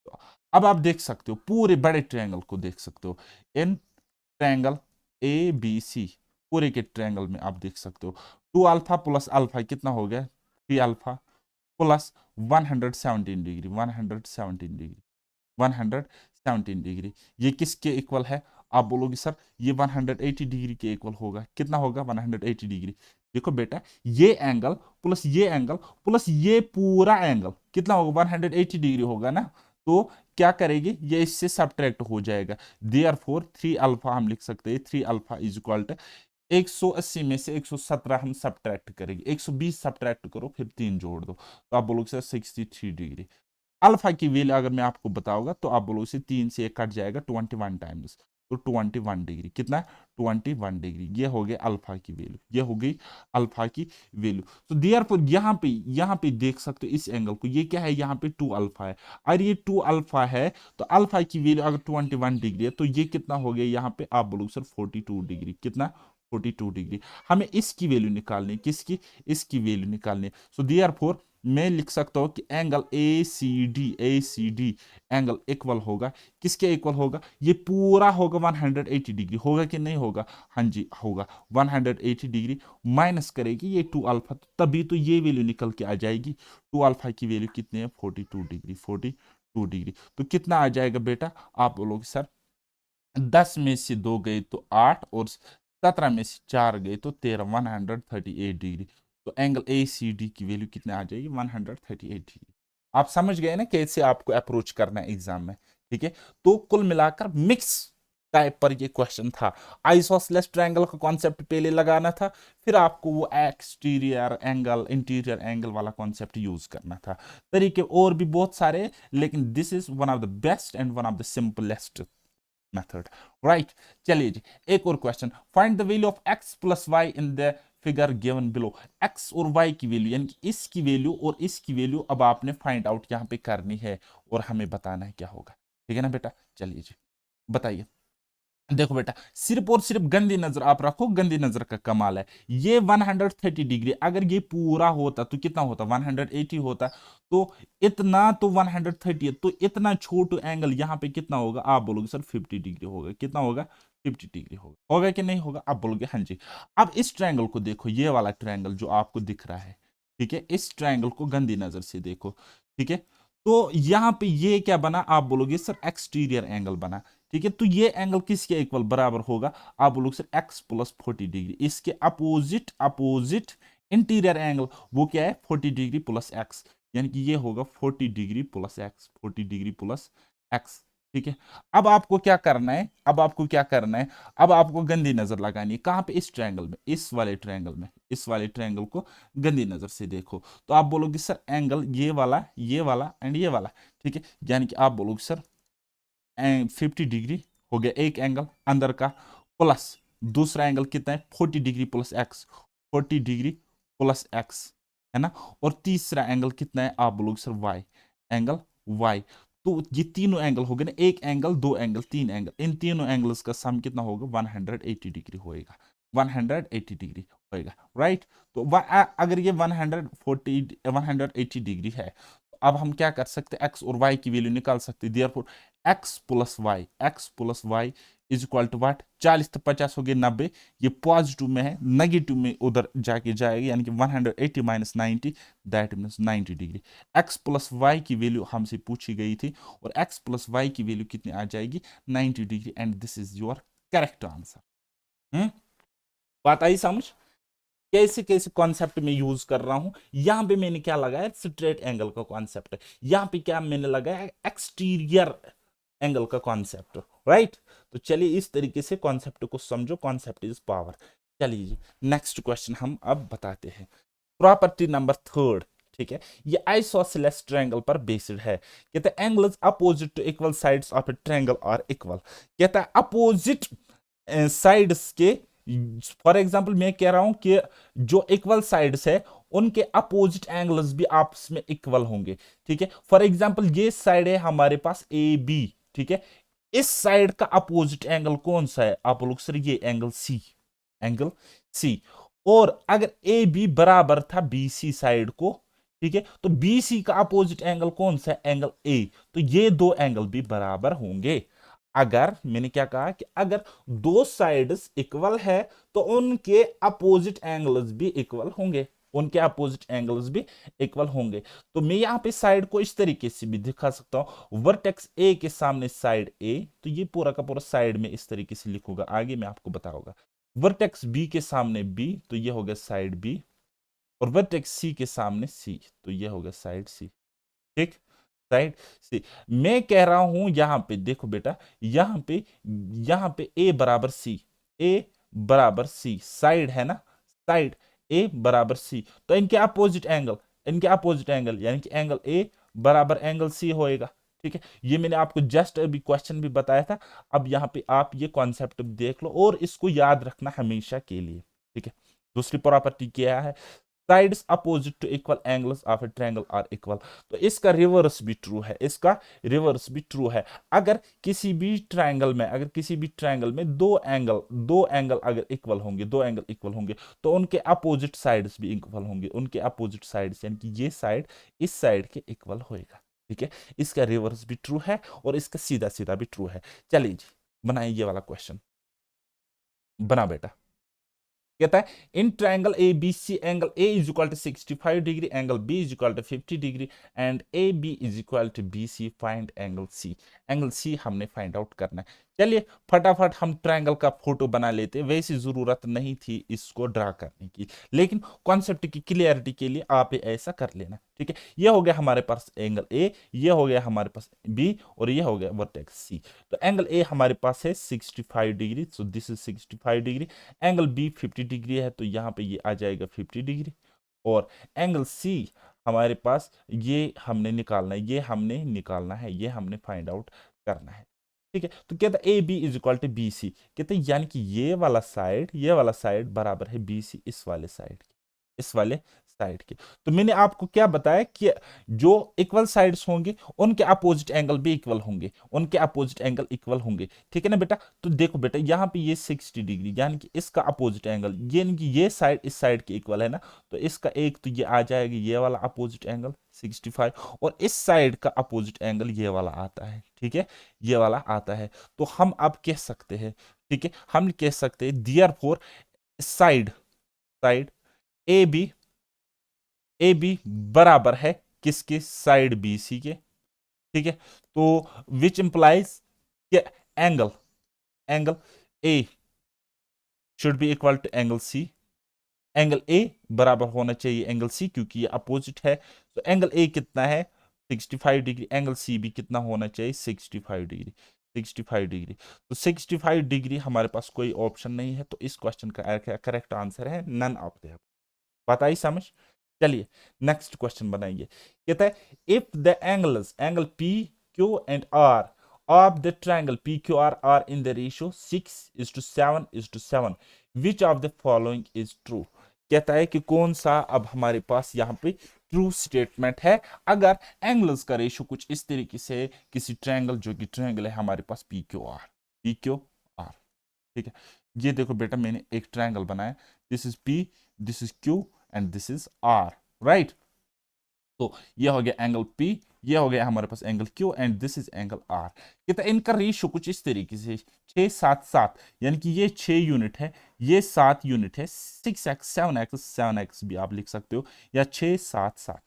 तो अब आप देख सकते हो पूरे बड़े ट्रायंगल को देख सकते हो, इन ट्रायंगल ए बी सी पूरे के ट्रायंगल में आप देख सकते हो 2 अल्फा प्लस अल्फा कितना हो गया, 3 alpha plus 117 degree, 117 degree, 117 degree, ये किसके इक्वल है, आप बोलोगे सर ये 180 डिग्री के इक्वल होगा। कितना होगा 180 डिग्री। देखो बेटा, ये एंगल प्लस ये एंगल प्लस ये पूरा एंगल कितना होगा 180 डिग्री होगा ना, तो क्या करेगी ये इससे सब्ट्रैक्ट हो जाएगा। देयरफॉर 3 अल्फा हम लिख सकते हैं, 3 अल्फा इज इक्वल टू 180 में से 117 हम सब्ट्रैक्ट करेंगे, 120 सब्ट्रैक्ट करो फिर 3 जोड़ दो, तो आप बोलोगे सर 63 डिग्री। अल्फा की वैल्यू अगर मैं आपको बताऊंगा तो आप बोलोगे 3 से 1 कट जाएगा 21 टाइम्स, तो 21 डिग्री, कितना 21 डिग्री, ये हो गया अल्फा की वैल्यू, ये हो गई अल्फा की वैल्यू। तो देयरफॉर यहाँ पे देख सकते हो इस एंगल को, ये क्या है यहाँ पे 2 अल्फा है, और ये 2 अल्फा है तो अल्फा की वैल्यू अगर 21 डिग्री है तो ये कितना हो गया यहाँ पे, आप बोलोगे सर 42 डिग्री, कितना 42 डिग्री। हमें इसकी वैल्यू निकालनी, किसकी, इसकी वैल्यू निकालनी। सो देयरफॉर मैं लिख सकता हूं कि angle A C D angle equal होगा, किसके इक्वल होगा, ये पूरा होगा 180 डिग्री, होगा कि नहीं होगा, हाँ जी होगा। 180 डिग्री माइनस करेगी ये 2 अल्फा, तभी तो ये वैल्यू निकल के आ जाएगी। 2 अल्फा की वैल्यू कितनी है 42 डिग्री, 42 डिग्री, तो कितना आ जाएगा बेटा, आप बोलोगे सर 10 में से 2 गए तो 8 और 17 में से 4 गए तो 13, 138 डिग्री। तो एंगल ए सी डी की वैल्यू कितने आ जाएगी 138 डिग्री। आप समझ गए ना कैसे आपको अप्रोच करना है एग्जाम में। ठीक है, तो कुल मिलाकर मिक्स टाइप पर ये क्वेश्चन था। आइसोसेलेस ट्रायंगल का कॉन्सेप्ट पहले लगाना था, फिर आपको वो एक्सटीरियर एंगल इंटीरियर एंगल वाला कॉन्सेप्ट यूज करना था। तरीके और भी बहुत सारे, लेकिन this is one of the best and one of the simplest method, right. चलिए जी, एक और question, find the value of x plus y in the figure given below. x और y की वैल्यू, यानी कि इसकी वैल्यू और इसकी वैल्यू अब आपने फाइंड आउट यहाँ पे करनी है और हमें बताना है क्या होगा। ठीक है ना बेटा, चलिए जी बताइए। देखो बेटा, सिर्फ और सिर्फ गंदी नजर आप रखो, गंदी नजर का कमाल है। ये 130 डिग्री अगर ये पूरा होता तो कितना होता 180 होता, तो इतना तो 130 है, तो इतना छोटा एंगल यहाँ पे कितना होगा, आप बोलोगे सर 50 डिग्री होगा, कितना होगा 50 डिग्री होगा, होगा कि नहीं होगा, आप बोलोगे हाँ जी। अब इस ट्रायंगल को देखो, ये वाला ट्रायंगल जो आपको दिख रहा है, ठीक है, इस ट्रायंगल को गंदी नजर से देखो। ठीक है, तो यहाँ पे ये क्या बना, आप बोलोगे सर एक्सटीरियर एंगल बना। ठीक है, तो ये एंगल किसके इक्वल बराबर होगा, आप बोलोगे सर x प्लस 40 डिग्री, इसके अपोजिट अपोजिट इंटीरियर एंगल वो क्या है 40 डिग्री प्लस x, यानी कि ये होगा 40 degree plus x, 40 degree plus x. ठीक है, अब आपको क्या करना है, अब आपको क्या करना है, अब आपको गंदी नजर लगानी है कहां पे, इस ट्रायंगल में, इस वाले ट्रायंगल में, इस वाले ट्रायंगल को गंदी नजर से देखो। तो आप बोलोगे सर एंगल ये वाला एंड ये वाला, ठीक है, यानी कि आप बोलोगे सर 50 डिग्री हो गया एक एंगल अंदर का, प्लस दूसरा एंगल कितना है 40 degree plus x, 40 degree plus x, है ना, और तीसरा एंगल कितना है, आप बोलोगे सर वाई, एंगल वाई। तो ये तीनों एंगल हो गए ना, एक एंगल, दो एंगल, तीन एंगल, इन तीनों एंगल्स का सम कितना होगा 180 डिग्री होएगा, 180 डिग्री होएगा, राइट। तो अगर ये 180 डिग्री है, तो अब हम क्या कर सकते हैं, एक्स और वाई की वैल्यू निकाल सकते हैं। Therefore x plus y is equal to what, 40 तो 50 हो गए 90, ये पॉजिटिव में है, नेगेटिव में उधर जाके जाएगा, यानी कि 180 minus 90 that means 90 degree. X plus y की वैल्यू हमसे पूछी गई थी, और एक्स प्लस वाई की वैल्यू कितनी आ जाएगी 90 degree, and this is your correct answer. बात आई समझ, कैसे कैसे कॉन्सेप्ट में यूज कर रहा हूं। यहां पे मैंने क्या लगाया, स्ट्रेट एंगल का कॉन्सेप्ट, यहां पे क्या मैंने लगाया, एक्सटीरियर एंगल का कॉन्सेप्ट, राइट। तो चलिए इस तरीके से कॉन्सेप्ट को समझो, कॉन्सेप्ट इज पावर। चलिए नेक्स्ट क्वेश्चन हम अब बताते हैं, प्रॉपर्टी नंबर 3, ठीक है, ये आइसोसेलेस ट्रायंगल पर बेस्ड है। कहता है angles opposite to equal sides of a triangle are equal. कहता है अपोजिट साइड्स के, फॉर एग्जांपल मैं कह रहा हूं कि जो इक्वल साइड्स है उनके अपोजिट एंगल्स भी आपस में इक्वल होंगे, ठीक है। फॉर एग्जांपल ये साइड है हमारे पास ए बी, ठीक है, इस साइड का अपोजिट एंगल कौन सा है, आप लोग सर ये एंगल सी, एंगल सी। और अगर ए बी बराबर था बी सी साइड को, ठीक है, तो बी सी का अपोजिट एंगल कौन सा है, एंगल ए, तो ये दो एंगल भी बराबर होंगे। अगर मैंने क्या कहा कि अगर दो साइड्स इक्वल है तो उनके अपोजिट एंगल्स भी इक्वल होंगे, उनके अपोजिट एंगल्स भी इक्वल होंगे। तो मैं यहां पे साइड को इस तरीके से भी दिखा सकता हूं, वर्टेक्स ए के सामने साइड ए, तो ये पूरा का पूरा साइड में इस तरीके से लिखूंगा, आगे मैं आपको बताऊंगा। वर्टेक्स बी के सामने बी, तो ये हो गया साइड बी, और वर्टेक्स सी के सामने सी, तो ये हो गया साइड सी, ठीक, साइड सी। मैं कह रहा हूं यहां पे देखो बेटा, यहां पे ए बराबर सी, ए बराबर सी साइड है ना, साइड ए बराबर सी, तो इनके अपोजिट एंगल, इनके अपोजिट एंगल यानी कि एंगल ए बराबर एंगल सी होएगा, ठीक है। ये मैंने आपको जस्ट अभी क्वेश्चन भी बताया था। अब यहां पे आप ये कॉन्सेप्ट देख लो और इसको याद रखना हमेशा के लिए, ठीक है। दूसरी प्रॉपर्टी क्या है, sides opposite to equal angles of a triangle are equal. तो इसका रिवर्स भी ट्रू है, इसका रिवर्स भी ट्रू है। अगर किसी भी ट्रायंगल में, अगर किसी भी ट्रायंगल में दो एंगल अगर इक्वल होंगे, दो एंगल इक्वल होंगे, तो उनके अपोजिट साइड्स भी इक्वल होंगे, उनके अपोजिट साइड्स यानी कि ये साइड इस साइड के इक्वल होएगा, ठीक है। इसका रिवर्स भी ट्रू है और इसका सीधा सीधा भी ट्रू है। चलिए जी बनाइए ये वाला क्वेश्चन, बना बेटा। कहता है in triangle A B C angle A is equal to 65 degree, angle B is equal to 50 degree, and A B is equal to B C, find angle C. Angle C हमने find out करना है। चलिए फटाफट हम triangle का photo बना लेते हैं, वैसी जरूरत नहीं थी इसको ड्रा करने की, लेकिन कॉन्सेप्ट की क्लियरिटी के लिए आप ऐसा कर लेना, ठीक है। ये हो गया हमारे पास एंगल ए, ये हो गया हमारे पास बी, और ये हो गया वर्टेक्स सी। तो एंगल ए हमारे पास है 65 degree, so this is 65 degree. Angle B 50 degree है, तो यहाँ पे ये आ जाएगा 50 डिग्री। और एंगल सी हमारे पास ये हमने निकालना है, ये हमने निकालना है, ये हमने फाइंड आउट करना है, ठीक है। तो कहता है A B is equal to B C, कहते हैं यानी कि ये वाला साइड बराबर है बी सी इस वाले साइड के, इस वाले साइड के। तो मैंने आपको क्या बताया कि जो इक्वल साइड्स होंगे उनके अपोजिट एंगल भी इक्वल होंगे, उनके अपोजिट एंगल इक्वल होंगे, ठीक है ना बेटा। तो देखो बेटा यहाँ पे ये 60 डिग्री यानी कि इसका अपोजिट एंगल, यानी कि ये साइड इस साइड के इक्वल है ना, तो इसका एक तो ये आ जाएगा ये वाला अपोजिट एंगल 65, और इस साइड का अपोजिट एंगल ये वाला आता है, ठीक है, ये वाला आता है। तो हम अब कह सकते हैं, ठीक है, हम कह सकते हैं therefore side side A B बराबर है किसके, साइड बी सी के, ठीक है। तो which implies angle angle A should be equal to angle C, angle A बराबर होना चाहिए एंगल सी क्योंकि ये अपोजिट है। तो एंगल ए कितना है 65 डिग्री, एंगल सी भी कितना होना चाहिए, 65 डिग्री, 65 डिग्री। तो 65 डिग्री हमारे पास कोई ऑप्शन नहीं है, तो इस क्वेश्चन का करेक्ट आंसर है नन ऑफ द। पता ही समझ। चलिए नेक्स्ट क्वेश्चन बनाइए। कहता है if the angles, angle P Q and R of the triangle P Q R are in the ratio 6:7:7, which of the following is true. कहता है कि कौन सा अब हमारे पास यहाँ पे ट्रू स्टेटमेंट है अगर एंगल्स का रेशियो कुछ इस तरीके से किसी ट्रायंगल, जो कि ट्रायंगल है हमारे पास P Q R, P Q R. ठीक है, ये देखो बेटा मैंने एक ट्रायंगल बनाया, this is P, this is Q and this is R, right. तो ये हो गया एंगल P, ये हो गया हमारे पास angle Q and this is angle R। कहता है इनका रेशियो कुछ इस तरीके से 6:7:7, यानी कि ये 6 यूनिट है, ये 7 यूनिट है, 6x 7x 7x भी आप लिख सकते हो, या 6:7:7।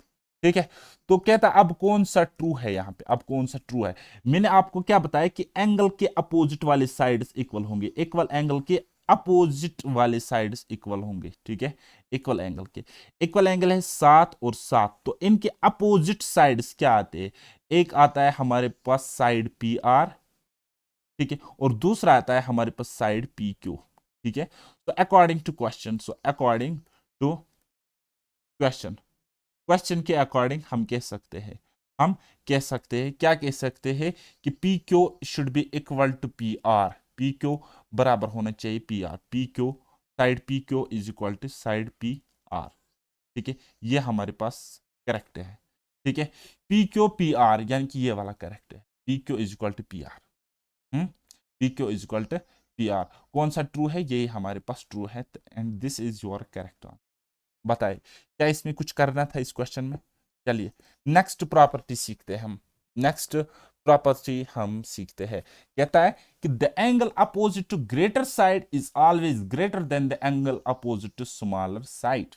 ठीक है, तो कहता है अब कौन सा ट्रू है यहाँ पे, अब कौन सा ट्रू है। मैंने आपको क्या बताया कि एंगल के अपोजिट वाले साइड्स इक्वल होंगे, इक्वल एंगल के अपोजिट वाले साइड्स इक्वल होंगे। ठीक है, इक्वल एंगल के, इक्वल एंगल है 7 और 7, तो इनके अपोजिट साइड्स क्या आते हैं, एक आता है हमारे पास साइड पी आर, ठीक है, और दूसरा आता है हमारे पास साइड पी क्यू। ठीक है, तो according to question, so according to question, question के अकॉर्डिंग हम कह सकते हैं, हम कह सकते हैं, क्या कह सकते हैं कि P Q should be equal to P R, P Q बराबर होना चाहिए P R, P Q side P Q is equal to side P R. ठीक है, ये हमारे पास करेक्ट है। ठीक है, पी क्यू पी आर यानी कि ये वाला करेक्ट है, P Q is equal to P R, P Q is equal to P R. कौन सा ट्रू है, ये हमारे पास ट्रू है, and this is your correct answer. बताए क्या इसमें कुछ करना था इस क्वेश्चन में। चलिए नेक्स्ट प्रॉपर्टी सीखते हैं हम, नेक्स्ट प्रॉपर्टी हम सीखते हैं। कहता है कि the angle opposite to greater side is always greater than the angle opposite to smaller side.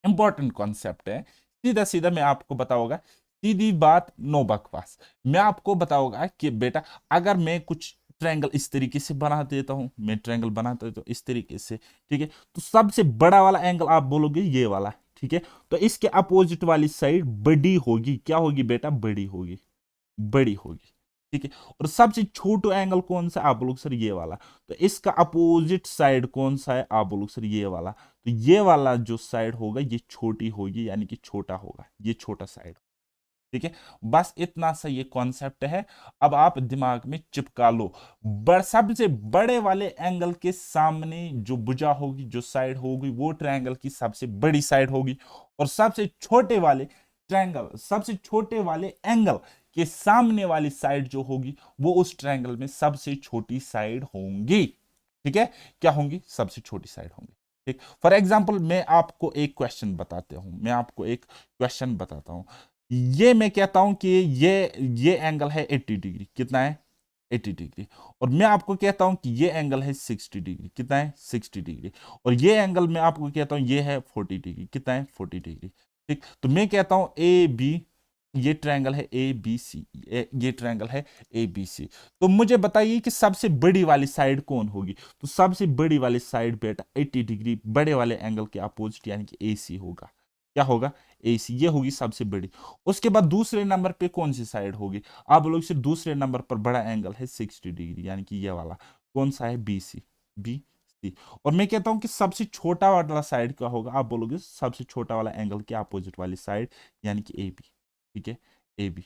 Important concept है, सीधा सीधा मैं आपको बताऊंगा, सीधी बात नो बकवास। मैं आपको बताऊंगा कि बेटा अगर मैं कुछ ट्रायंगल इस तरीके से बना देता हूं, मैं ट्रायंगल बनाता हूं तो इस तरीके से, ठीक है, तो सबसे बड़ा वाला एंगल आप बोलोगे ये वाला, ठीक है, तो इसके अपोजिट वाली साइड बड़ी होगी, क्या होगी बेटा, बड़ी होगी, बड़ी होगी। ठीक है, और सबसे छोटा एंगल कौन सा, आप बोलोगे सर ये वाला, तो इसका अपोजिट साइड कौन सा है, आप बोलोगे सर ये वाला, तो ये वाला जो साइड होगा ये छोटी होगी, यानी कि छोटा होगा, ये छोटा साइड। ठीक है, बस इतना सा ये कॉन्सेप्ट है, अब आप दिमाग में चिपका लो। सबसे बड़े वाले एंगल के सामने जो भुजा होगी, जो साइड होगी, वो ट्रायंगल की सबसे बड़ी साइड होगी, और सबसे छोटे वाले ट्रायंगल, सबसे छोटे वाले एंगल के सामने वाली साइड जो होगी वो उस ट्रायंगल में सबसे छोटी साइड होंगी। ठीक है, क्या होंगी, सबसे छोटी साइड होंगी। ठीक, फॉर एग्जाम्पल मैं आपको एक क्वेश्चन बताते हूं, मैं आपको एक क्वेश्चन बताता हूं, ये मैं कहता हूं कि ये एंगल है 80 डिग्री, कितना है 80 डिग्री, और मैं आपको कहता हूं कि ये एंगल है 60 डिग्री, कितना है 60 डिग्री, और ये एंगल मैं आपको कहता हूं ये है 40 डिग्री, कितना है 40 डिग्री। ठीक, तो मैं कहता हूं ए बी, ये ट्रायंगल है ए बी सी, ये ट्रायंगल है ए बी सी, तो मुझे बताइए कि सबसे बड़ी वाली साइड कौन होगी। तो सबसे बड़ी वाली साइड बेटा 80 डिग्री बड़े वाले एंगल के अपोजिट यानी कि ए सी होगा, क्या होगा, ए सी, ये होगी सबसे बड़ी। उसके बाद दूसरे नंबर पे कौन सी साइड होगी, आप लोग सिर्फ दूसरे नंबर पर बड़ा एंगल है 60 डिग्री, यानी कि ये वाला कौन सा है, बी सी, बी सी। और मैं कहता हूं कि सबसे छोटा वाला साइड क्या होगा, आप बोलोगे सबसे छोटा वाला एंगल के अपोजिट वाली साइड, यानी कि ए बी। ठीक है, ए बी।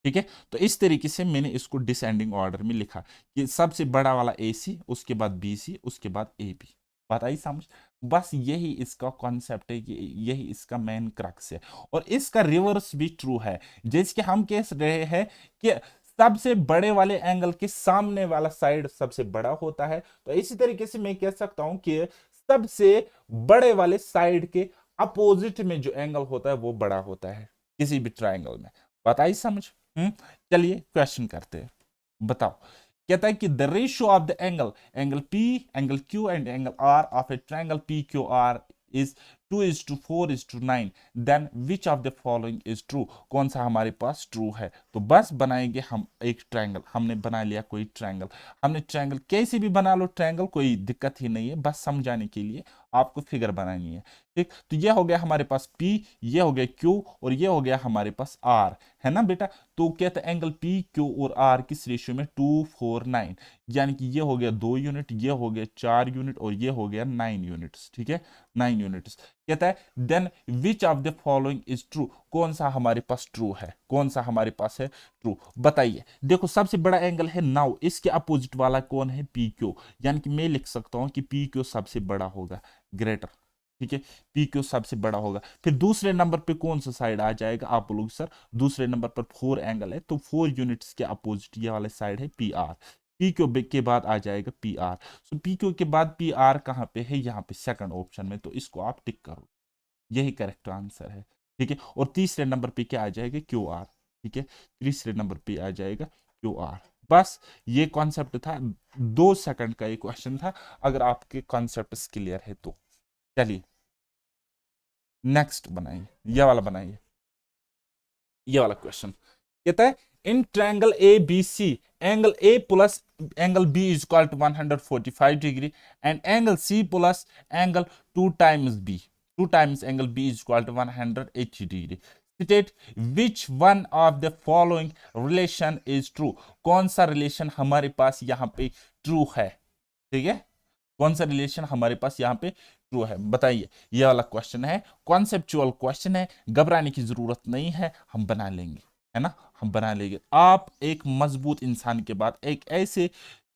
ठीक है, तो इस तरीके से मैंने इसको डिसेंडिंग ऑर्डर में लिखा कि सबसे बड़ा वाला ए सी, उसके बाद बी सी, उसके बाद ए बी। बात आई समझ, बस यही इसका कॉन्सेप्ट है, कि यही इसका मेन क्रक्स है, और इसका रिवर्स भी ट्रू है, जैसे कि हम कह रहे हैं कि सबसे बड़े वाले एंगल के सामने वाला साइड सबसे बड़ा होता है, तो इसी तरीके से मैं कह सकता हूं कि सबसे बड़े वाले साइड के अपोजिट में जो एंगल होता है वो बड़ा होता है किसी भी ट्रायंगल में। बात आई समझ। चलिए क्वेश्चन करते हैं, बताओ। कहता है कि the ratio of the angle, angle P, angle Q and angle R of a triangle PQR is 2:4:9, then which of the following is true. कौन सा हमारे पास ट्रू है, तो बस बनाएंगे हम एक ट्रायंगल, हमने बना लिया कोई ट्रायंगल, हमने ट्रायंगल कैसे भी बना लो ट्रायंगल, कोई दिक्कत ही नहीं है, बस समझाने के लिए आपको फिगर बनानी है। ठीक, तो ये हो गया हमारे पास P, ये हो गया Q, और ये हो गया हमारे पास R, है ना बेटा। तो कहते हैं एंगल P, Q और R किस रेशियो में, 249, यानी कि ये हो गया 2 यूनिट, ये हो गया 4 यूनिट, और ये हो गया 9 यूनिट्स। ठीक है, 9 यूनिट्स। कहता है then which of the following is true, कौन सा हमारे पास ट्रू है, कौन सा हमारे पास है ट्रू, बताइए। देखो सबसे बड़ा एंगल है नाउ, इसके अपोजिट वाला कौन है, पी क्यू, यानी कि मैं लिख सकता हूं कि पी क्यू सबसे बड़ा होगा, ग्रेटर। ठीक है, पी क्यू सबसे बड़ा होगा। फिर दूसरे नंबर पे कौन सा साइड आ जाएगा, आप बोलोगे सर दूसरे नंबर पर 4 एंगल है, तो 4 यूनिट्स के अपोजिट ये वाले साइड है पी आर। पी क्यू के बाद आ जाएगा पी आर, सो पी क्यू के बाद पी आर कहाँ पे है, यहाँ पे सेकंड ऑप्शन में, तो इसको आप टिक करो, यही करेक्ट आंसर है। ठीक है, और तीसरे नंबर पे क्या आ जाएगा, क्यू आर। ठीक है, तीसरे नंबर पे आ जाएगा क्यू आर। बस ये कॉन्सेप्ट था, 2 सेकंड का ये क्वेश्चन था, अगर आपके कॉन्सेप्ट क्लियर है तो। चलिए नेक्स्ट बनाइए, ये वाला बनाइए, ये वाला क्वेश्चन कहता है in triangle A B C angle A plus angle B is equal to 145 degree and angle C plus angle 2 times angle B is equal to 180 degree. State which one of the following relation is true, कौन सा relation हमारे पास यहाँ पे true है। ठीक है, कौन सा रिलेशन हमारे पास यहाँ पे ट्रू है, बताइए। ये वाला क्वेश्चन है, कॉन्सेप्चुअल क्वेश्चन है, घबराने की जरूरत नहीं है, हम बना लेंगे, है ना, हम बना लेंगे। आप एक मजबूत इंसान के बाद, एक ऐसे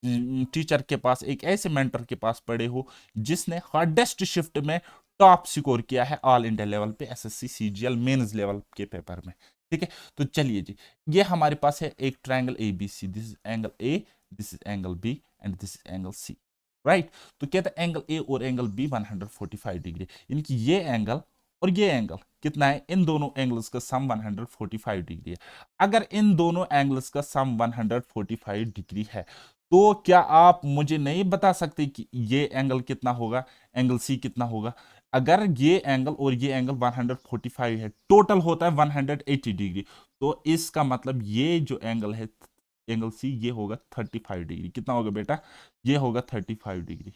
टीचर के पास, एक ऐसे मेंटर के पास पढ़े हो जिसने हार्डेस्ट शिफ्ट में टॉप स्कोर किया है ऑल इंडिया लेवल पे, एसएससी सीजीएल मेंस लेवल के पेपर में। ठीक है, तो चलिए जी, ये हमारे पास है एक triangle A B C, this is angle A, this is angle B and this is angle C, right. तो कहता है एंगल ए और एंगल बी 145 डिग्री, यानी कि ये एंगल और ये एंगल कितना है, इन दोनों एंगल्स का सम 145 डिग्री है। अगर इन दोनों एंगल्स का सम 145 डिग्री है, तो क्या आप मुझे नहीं बता सकते कि ये एंगल कितना होगा, एंगल सी कितना होगा। अगर ये एंगल और ये एंगल 145 है, टोटल होता है 180 डिग्री, तो इसका मतलब ये जो एंगल है, एंगल सी, ये होगा 35 डिग्री। कितना होगा बेटा, ये होगा 35 डिग्री।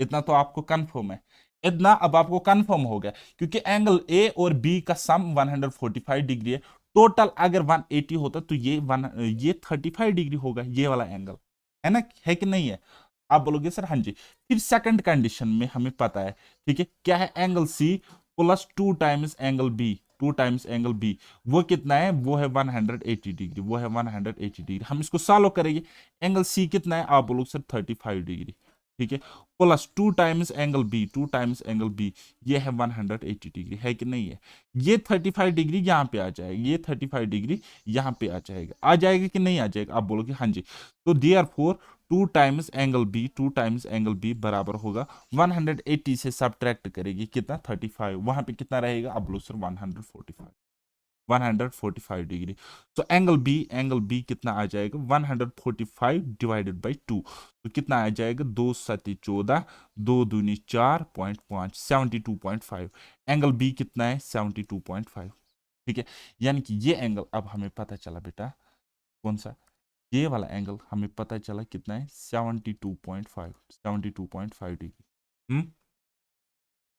इतना तो आपको कंफर्म है, इतना अब आपको कंफर्म हो गया, क्योंकि एंगल ए और बी का सम 145 डिग्री है। टोटल अगर 180 होता तो ये 35 डिग्री होगा, ये वाला एंगल, है ना, है कि नहीं है। आप बोलोगे सर हाँ जी। फिर सेकंड कंडीशन में हमें पता है, ठीक है, क्या है, angle C plus 2 times angle B, 2 times angle B, वो कितना है, वो है 180 डिग्री, वो है 180 डिग्री। हम इसको सॉल्व करेंगे, एंगल सी कितना है, आप बोलोगे सर 35 डिग्री। ठीक है, plus 2 times angle B, 2 times angle B, ये है 180 डिग्री, है कि नहीं है। ये 35 डिग्री यहाँ पे आ जाएगा, ये 35 डिग्री यहाँ पे आ जाएगा कि नहीं आ जाएगा, आप बोलोगे हाँ जी। तो therefore 2 times angle B, 2 times angle B बराबर होगा 180 से सब्ट्रैक्ट करेगी कितना, 35, वहां पे कितना रहेगा, आप बोलो सर 145, 145 डिग्री। तो एंगल बी कितना आ जाएगा, 145 डिवाइडेड बाई 2, तो कितना आ जाएगा, 2 7 14, 2 दूनी 4.5, 72.5। एंगल बी कितना है, 72.5। ठीक है, यानी कि ये एंगल अब हमें पता चला बेटा, कौन सा, ये वाला एंगल हमें पता चला कितना है, 72.5, 72.5 डिग्री।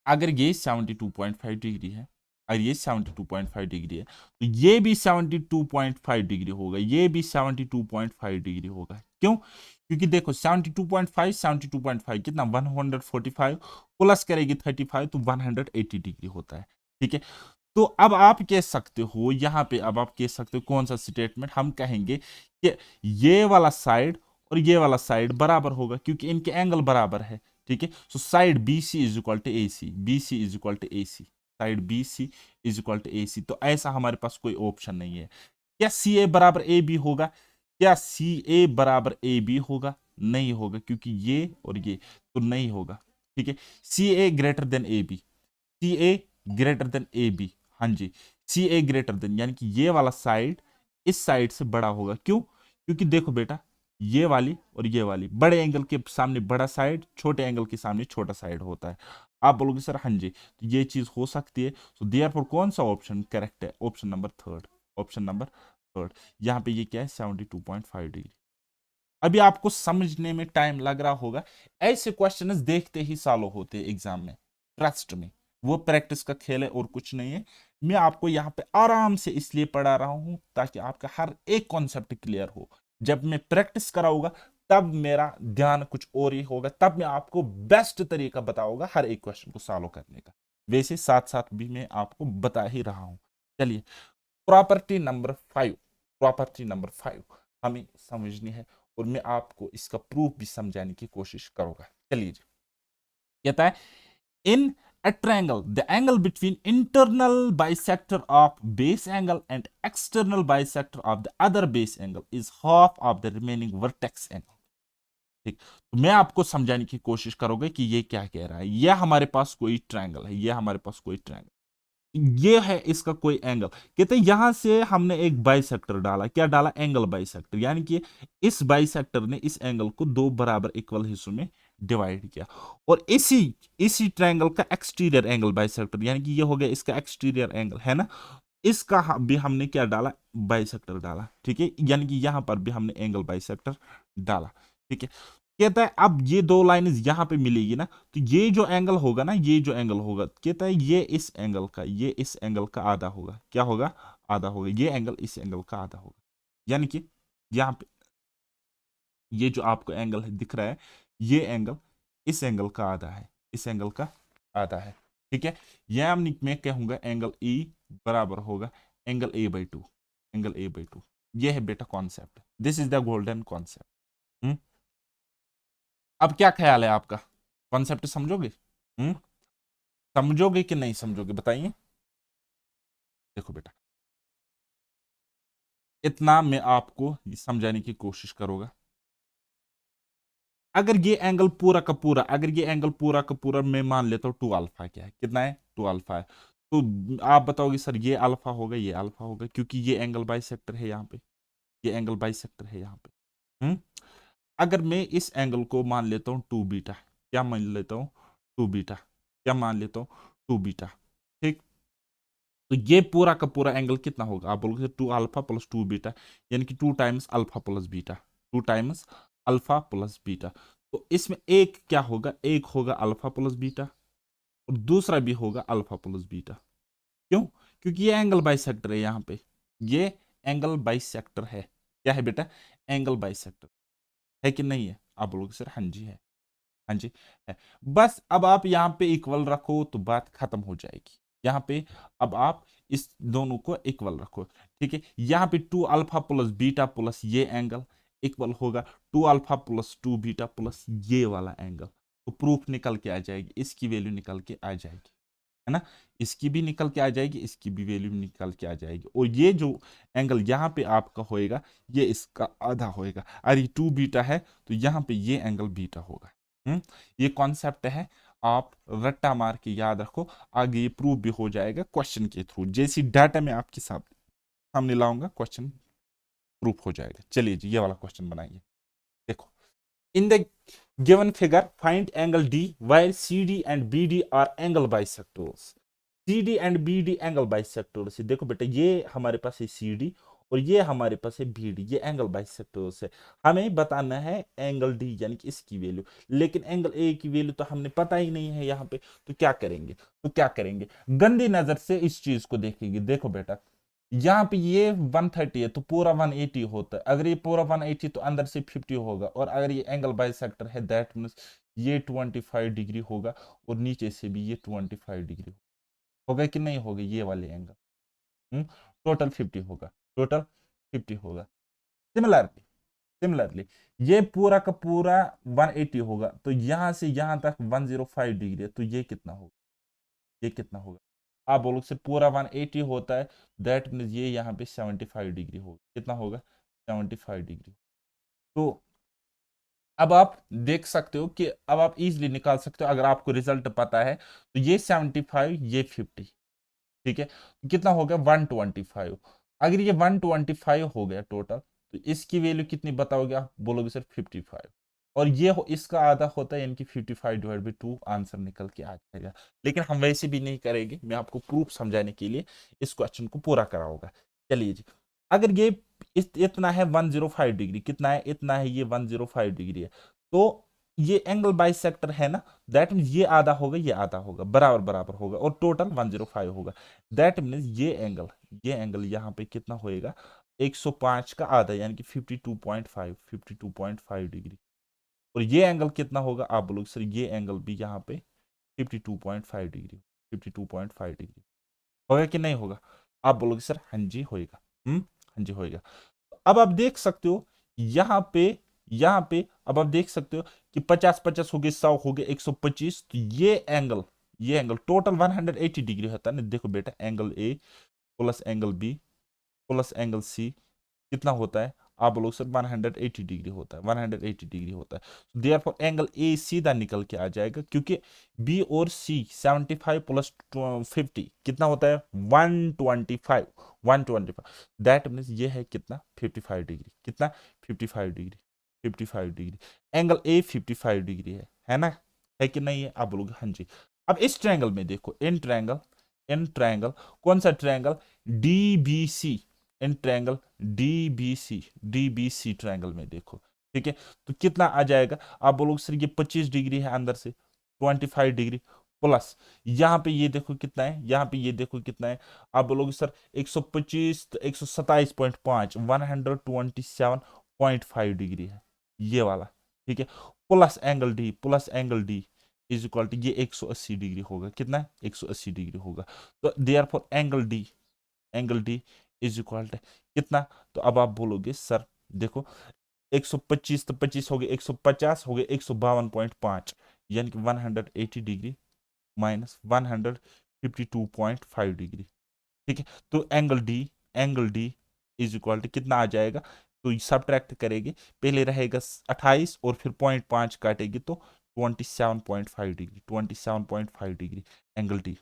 अगर ये 72.5 डिग्री है और ये 72.5 डिग्री है, तो ये भी 72.5 डिग्री होगा, ये भी 72.5 डिग्री होगा। क्यों, क्योंकि देखो 72.5, 72.5 कितना, 145 प्लस करेगी 35, तो 180 डिग्री होता है। ठीक है, तो अब आप कह सकते हो यहां पे, अब आप कह सकते हो कौन सा स्टेटमेंट, हम कहेंगे कि ये वाला साइड और ये वाला साइड बराबर होगा, क्योंकि इनके एंगल बराबर है। ठीक है, so side B C is equal to A C, B C is equal to A C, side B C is equal to A C. तो ऐसा हमारे पास कोई ऑप्शन नहीं है। क्या सी ए बराबर ए बी होगा, क्या सी ए बराबर ए बी होगा, नहीं होगा, क्योंकि ये और ये तो नहीं होगा। ठीक है, C A greater than A B, C A greater than A B, हाँ जी, सी ए ग्रेटर देन, यानी कि ये वाला साइड इस साइड से बड़ा होगा। क्यों, क्योंकि देखो बेटा, ये वाली और ये वाली, बड़े एंगल के सामने बड़ा साइड, छोटे एंगल के सामने छोटा साइड होता है। आप बोलोगे सर हाँ जी, तो ये चीज हो सकती है। तो देयरफॉर कौन सा ऑप्शन करेक्ट है, option number third, option number third. यहाँ पे ये क्या है, 72.5 डिग्री। अभी आपको समझने में टाइम लग रहा होगा, ऐसे क्वेश्चंस देखते ही सालों होते हैं एग्जाम में, ट्रस्ट में। वो प्रैक्टिस का खेल है और कुछ नहीं है। मैं आपको यहाँ पे आराम से इसलिए पढ़ा रहा हूं ताकि आपका हर एक कॉन्सेप्ट क्लियर हो। जब मैं प्रैक्टिस कराऊंगा तब मेरा ध्यान कुछ और ही होगा, तब मैं आपको बेस्ट तरीका बताऊंगा हर एक क्वेश्चन को सॉल्व करने का। वैसे साथ साथ भी मैं आपको बता ही रहा हूं। चलिए, प्रॉपर्टी नंबर 5, प्रॉपर्टी नंबर 5 हमें समझनी है और मैं आपको इसका प्रूफ भी समझाने की कोशिश करूंगा। चलिए जी, कहता है इन a triangle the angle between internal bisector of base angle and external bisector of the other base angle is half of the remaining vertex angle। ठीक, तो मैं आपको समझाने की कोशिश करूंगा कि ये क्या कह रहा है। यह हमारे पास कोई ट्रायंगल है, यह हमारे पास कोई ट्रायंगल, ये है इसका कोई एंगल। कहते हैं यहां से हमने एक बाइसेक्टर डाला, क्या डाला, एंगल बाइसेक्टर, यानी कि इस बाइसेक्टर ने इस एंगल को दो बराबर इक्वल हिस्सों में डिवाइड किया। और इसी इसी ट्रायंगल का एक्सटीरियर एंगल बाइसेक्टर, यानी कि ये हो गया इसका एक्सटीरियर एंगल, है ना। इसका भी हमने क्या डाला, बाइसेक्टर डाला। ठीक है, यानी कि यहां पर भी हमने एंगल बाइसेक्टर डाला। ठीक है, कहता है अब ये दो लाइन यहां पे मिलेगी ना, तो ये जो एंगल होगा ना, ये जो एंगल होगा, कहता है ये इस एंगल का, ये इस एंगल का आधा होगा। क्या होगा, आधा होगा। ये एंगल इस एंगल का आधा होगा, यानी कि यहां पे ये जो आपको एंगल है दिख रहा है, ये एंगल इस एंगल का आधा है, इस एंगल का आधा है। ठीक है, यह मैं कहूंगा एंगल ई बराबर होगा angle A by two, angle A by two. ये है बेटा concept, this is the golden concept. अब क्या ख्याल है आपका, कॉन्सेप्ट समझोगे? हम्म, समझोगे कि नहीं समझोगे, बताइए। देखो बेटा, इतना मैं आपको समझाने की कोशिश करूंगा। अगर ये एंगल पूरा का पूरा, अगर ये एंगल पूरा का पूरा मैं मान लेता हूं टू अल्फा, क्या है, कितना है, टू अल्फा है, तो आप बताओगे सर ये अल्फा होगा, ये अल्फा होगा, क्योंकि ये एंगल बाइसेक्टर है यहाँ पे, ये एंगल बाइसेक्टर है यहाँ पे। अगर मैं इस एंगल को मान लेता हूँ टू बीटा, क्या मान लेता हूँ, टू बीटा, क्या मान लेता हूँ, टू बीटा। ठीक, तो ये पूरा का पूरा एंगल कितना होगा, आप बोलोगे two alpha plus two beta, यानी कि two times alpha plus beta, two times alpha plus beta. तो इसमें एक क्या होगा, एक होगा अल्फा प्लस बीटा और दूसरा भी होगा अल्फा प्लस बीटा। क्यों, क्योंकि ये एंगल बाइसेक्टर है यहाँ पे, ये एंगल बाइसेक्टर है। क्या है बेटा, एंगल बाइसेक्टर है कि नहीं है, आप बोलोगे सर हाँ जी है, हाँ जी है। बस अब आप यहाँ पे इक्वल रखो तो बात खत्म हो जाएगी। यहाँ पे अब आप इस दोनों को इक्वल रखो। ठीक है, यहाँ पे two alpha plus beta plus ये एंगल इक्वल होगा two alpha plus two beta plus ये वाला एंगल। तो प्रूफ निकल के आ जाएगी, इसकी वैल्यू निकल के आ जाएगी, है ना। इसकी भी निकल के आ जाएगी, इसकी भी वैल्यू निकल के आ जाएगी। और ये जो एंगल यहाँ पे आपका होएगा, ये इसका आधा होएगा। अरे टू बीटा है तो यहाँ पे ये एंगल बीटा होगा। ये कॉन्सेप्ट है, आप रट्टा मार के याद रखो, आगे ये प्रूफ भी हो जाएगा क्वेश्चन के थ्रू। जैसी डाटा मैं आपके सामने लाऊंगा, क्वेश्चन प्रूफ हो जाएगा। चलिए जी, ये वाला क्वेश्चन बनाइए। देखो, in the given figure find angle D वायर C D and B D are angle bisectors. C D and B D angle bisectors. देखो बेटा, ये हमारे पास है सी डी और ये हमारे पास है बी डी, ये एंगल बाइसेक्टर्स है। हमें बताना है एंगल डी यानी कि इसकी वैल्यू, लेकिन एंगल ए की वैल्यू तो हमने पता ही नहीं है यहाँ पे। तो क्या करेंगे, तो क्या करेंगे, गंदी नजर से इस चीज को देखेंगे। देखो बेटा, यहाँ पे ये 130 है तो पूरा 180 होता है, अगर ये पूरा 180 तो अंदर से 50 होगा, और अगर ये एंगल बाइसेक्टर है दैट मीन्स ये 25 डिग्री होगा और नीचे से भी ये 25 डिग्री होगा कि नहीं होगा, ये वाले एंगल टोटल 50 होगा, टोटल 50 होगा। सिमिलरली, सिमिलरली ये पूरा का पूरा 180 होगा, तो यहां से यहां तक 105 डिग्री है, तो ये कितना होगा, ये कितना होगा, आप बोलो से पूरा 180 होता है, दैट मीन्स ये यहाँ पे 75 डिग्री होगा। कितना होगा, 75 डिग्री। तो अब आप देख सकते हो कि अब आप इजीली निकाल सकते हो, अगर आपको रिजल्ट पता है तो ये 75 ये 50, ठीक है, तो कितना हो गया 125। अगर ये 125 हो गया टोटल, तो इसकी वैल्यू कितनी बताओगे, आप बोलोगे सर 55, और ये इसका आधा होता है, यानी कि 55/2 आंसर निकल के आ जाएगा। लेकिन हम वैसे भी नहीं करेंगे, मैं आपको प्रूफ समझाने के लिए इस क्वेश्चन को पूरा कराऊंगा। चलिए जी, अगर ये इतना है 105 डिग्री, कितना है, इतना है, ये 105 डिग्री है। तो ये एंगल बाइसेक्टर है ना, दैट मीन ये आधा होगा, ये आधा होगा, बराबर बराबर होगा, और टोटल 105 होगा। दैट मीन ये एंगल यहाँ पे कितना होएगा, 105 का आधा, यानी कि 52.5 डिग्री। और ये एंगल कितना होगा, आप बोलोगे सर ये एंगल भी यहाँ पे 52.5 डिग्री, 52.5 डिग्री होगा कि नहीं होगा? आप बोलोगे सर हाँ जी होएगा, हाँ जी होएगा। अब आप देख सकते हो यहाँ पे अब आप देख सकते हो कि 50-50 हो गए, 100 हो गए, 125। तो ये एंगल टोटल 180 डिग्री होता है ना। देखो बेटा, angle A plus angle B plus angle C कितना होता है, आप बोलो सर 180 डिग्री होता है, 180 डिग्री होता है। देयरफॉर एंगल ए सीधा निकल के आ जाएगा, क्योंकि बी और सी 75 प्लस 50 कितना होता है, 125। दैट मीन्स ये है कितना, 55 डिग्री, कितना, 55 degree, 55 degree. Angle A 55 degree है ना, है कि नहीं है? आप बोलोगे हाँ जी। अब इस ट्रायंगल में देखो, इन ट्रायंगल कौन सा triangle, DBC, in triangle DBC triangle में देखो, ठीक है। तो कितना आ जाएगा, आप बोलोगे सर ये 25 डिग्री है अंदर से, 25 डिग्री प्लस यहाँ पे ये देखो कितना है, यहाँ पे ये देखो कितना है, आप बोलोगे सर 125 तो 127.5, 127.5 डिग्री है ये वाला, ठीक है। Plus angle D is equal to ये 180 डिग्री होगा, कितना है, 180 डिग्री होगा। तो therefore angle D is equal to कितना। तो अब आप बोलोगे सर देखो 125 तो 25 हो गए, 150 हो गए, 152.5, यानी कि 180 डिग्री माइनस 152.5 डिग्री, ठीक है। तो angle D is equal to कितना आ जाएगा, तो सब्ट्रैक्ट करेंगे, पहले रहेगा 28 और फिर 0.5 काटेगी तो 27.5 डिग्री, 27.5 डिग्री एंगल डी।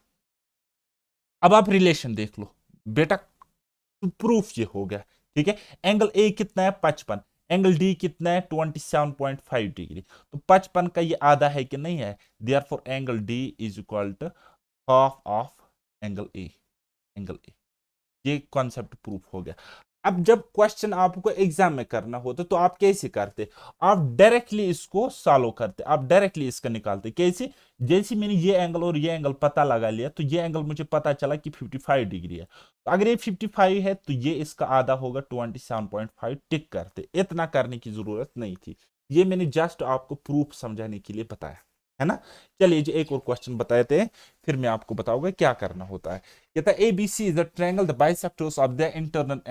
अब आप रिलेशन देख लो बेटा, प्रूफ ये हो गया, ठीक है। एंगल ए कितना है, 55, एंगल डी कितना है, 27.5 डिग्री। तो 55 का ये आधा है कि नहीं है, therefore angle D is equal to half of angle A. ये कॉन्सेप्ट प्रूफ हो गया। अब जब क्वेश्चन आपको एग्जाम में करना होता तो आप कैसे करते, आप डायरेक्टली इसको सॉल्व करते, आप डायरेक्टली इसका निकालते। कैसे, जैसे मैंने ये एंगल और ये एंगल पता लगा लिया, तो ये एंगल मुझे पता चला कि 55 डिग्री है। तो अगर ये 55 है तो ये इसका आधा होगा, 27.5 टिक करते। इतना करने की जरूरत नहीं थी, ये मैंने जस्ट आपको प्रूफ समझाने के लिए बताया, है ना। चलिए जी एक और क्वेश्चन बताते हैं, फिर मैं आपको बताऊंगा क्या करना होता है। कहता है ABC is the triangle, the bisectors of the internal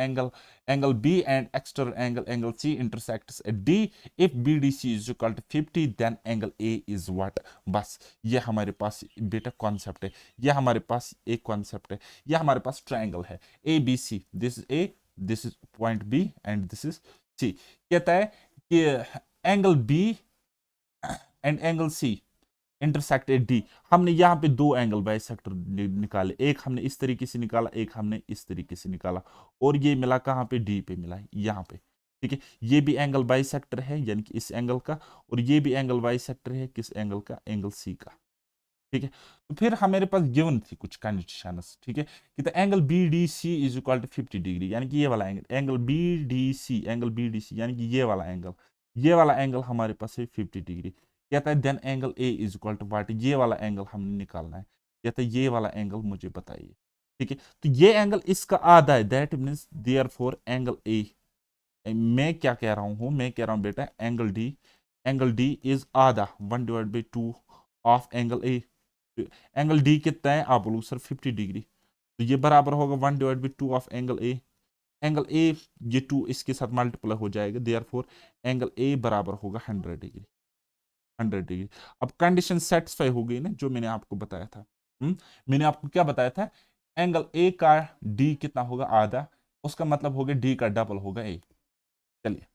angle B and external angle C intersects at D. If BDC is equal to 50, then angle A is what? बस ये हमारे पास बेटा कॉन्सेप्ट है, ये हमारे पास एक कॉन्सेप्ट है, ये हमारे पास ट्रायंगल है ABC, this is A, this is point B and this is C। कहता है कि angle B and angle C intersected D. हमने यहाँ पे दो एंगल बाइसेक्टर निकाले, एक हमने इस तरीके से निकाला, एक हमने इस तरीके से निकाला, और ये मिला कहाँ पे, डी पे मिला, यहाँ पे, ठीक है। ये भी एंगल बाइसेक्टर है, यानी कि इस एंगल का, और ये भी एंगल बाइसेक्टर है, किस एंगल का, एंगल सी का, ठीक है। तो फिर हमारे पास गिवन थी कुछ कंडीशंस, ठीक है, कि तो angle B D C is equal to 50 degree, यानी कि ये वाला एंगल बी डी सी, यानी कि ये वाला एंगल हमारे पास है 50 डिग्री। कहता है then angle A is equal to what, ये वाला एंगल हमने निकालना है। कहता है ये वाला एंगल मुझे बताइए, ठीक है। तो ये एंगल इसका आधा है, that means therefore angle A, मैं क्या कह रहा हूं, मैं कह रहा हूं बेटा एंगल डी इज आधा, 1/2 of angle A. Angle D कितना है, आप बोलो सर 50 डिग्री, तो ये बराबर होगा 1/2 ऑफ एंगल ए। ये 2 इसके साथ मल्टीप्लाई हो जाएगा, देयरफॉर एंगल ए बराबर होगा 100 डिग्री, 100 डिग्री। अब कंडीशन सेटिस्फाई हो गई ना, जो मैंने आपको बताया था। मैंने आपको क्या बताया था, एंगल ए का डी कितना होगा, आधा, उसका मतलब हो गया डी का डबल होगा ए। चलिए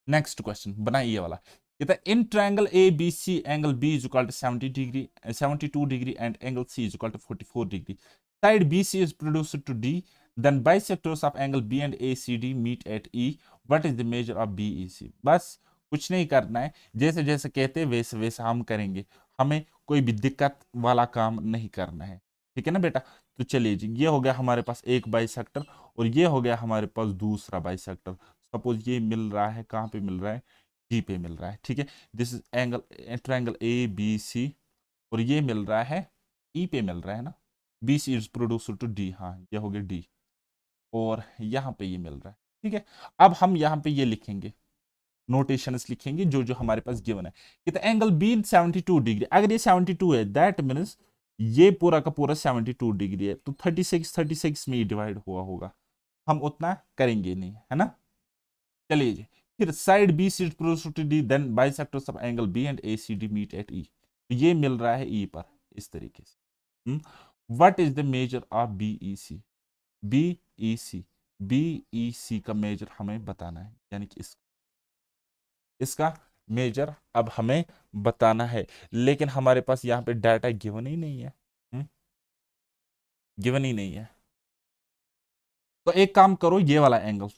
नेक्स्ट क्वेश्चन बनाइए वाला। कहता है in triangle A B C angle B is equal to 72 degree and angle C is equal to 44 degree. Side BC is produced to D, then bisectors of angle B and ACD meet at E. What is the measure of BEC? बस कुछ नहीं करना है, जैसे जैसे कहते हैं वैसे वैसे हम करेंगे, हमें कोई भी दिक्कत वाला काम नहीं करना है, ठीक है ना बेटा। तो चलिए जी, ये हो गया हमारे पास एक बाइसेक्टर और ये हो गया हमारे पास दूसरा बाइसेक्टर। सपोज ये मिल रहा है, कहाँ पे मिल रहा है, डी पे मिल रहा है, ठीक है। This is angle, triangle A B C, और ये मिल रहा है ई पे मिल रहा है ना, B C is produced to D, हाँ ये हो गया डी, और यहाँ पे ये मिल रहा है, ठीक है। अब हम यहाँ पे ये लिखेंगे, नोटेशंस लिखेंगे जो जो हमारे पास गिवन है। कितना एंगल बी 72 डिग्री, अगर ये 72 है दैट मीन्स ये पूरा का पूरा 72 डिग्री है, तो 36 में डिवाइड हुआ होगा, हम उतना करेंगे नहीं, है ना। चलिए जी, फिर side B C D, then bisectors of angle B and A C D meet at E, तो ये मिल रहा है ई पर इस तरीके से। What is the measure of B E C, B E C, B E C का मेजर हमें बताना है, यानी कि इसका मेजर अब हमें बताना है, लेकिन हमारे पास यहाँ पे डाटा गिवन ही नहीं है, गिवन ही नहीं है। तो एक काम करो, ये वाला एंगल,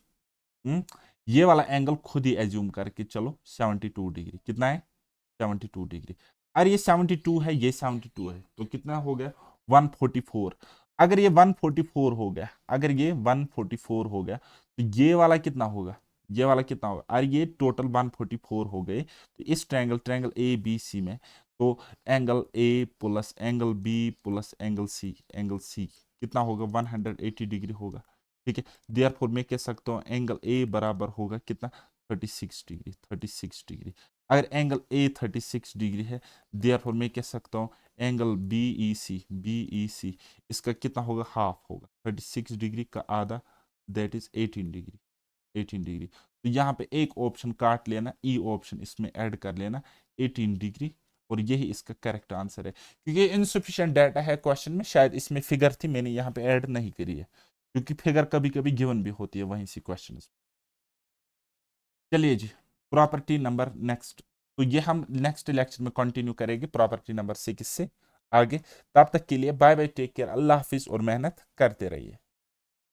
ये वाला एंगल खुद ही एज्यूम करके चलो 72 डिग्री, कितना है 72 डिग्री। अरे ये 72 है, ये 72 है, तो कितना हो गया 144। अगर ये 144 हो गया, अगर ये 144 हो गया, तो ये वाला कितना होगा, ये वाला कितना होगा, और ये टोटल 144 हो गए। तो इस ट्रायंगल ए बी सी में, तो angle A plus angle B plus angle C कितना होगा 180 डिग्री होगा, ठीक है। देयरफॉर मैं कह सकता हूँ एंगल ए बराबर होगा कितना 36 डिग्री, 36 डिग्री। अगर एंगल ए 36 डिग्री है, देयरफॉर मैं कह सकता हूँ एंगल बी ई सी इसका कितना होगा, हाफ होगा, 36 डिग्री का आधा, दैट इज 18 डिग्री, 18 डिग्री। तो यहाँ पे एक ऑप्शन काट लेना, ई ऑप्शन इसमें ऐड कर लेना 18 डिग्री, और यही इसका करेक्ट आंसर है। क्योंकि इनसफिशिएंट डाटा है क्वेश्चन में, शायद इसमें फिगर थी, मैंने यहाँ पे ऐड नहीं करी है, क्योंकि फिगर कभी कभी गिवन भी होती है वहीं से क्वेश्चन। चलिए जी, प्रॉपर्टी नंबर नेक्स्ट, तो ये हम नेक्स्ट लेक्चर में कंटिन्यू करेंगे प्रॉपर्टी नंबर 6 से आगे। तब तक के लिए बाय बाय, टेक केयर, अल्लाह हाफिज, और मेहनत करते रहिए।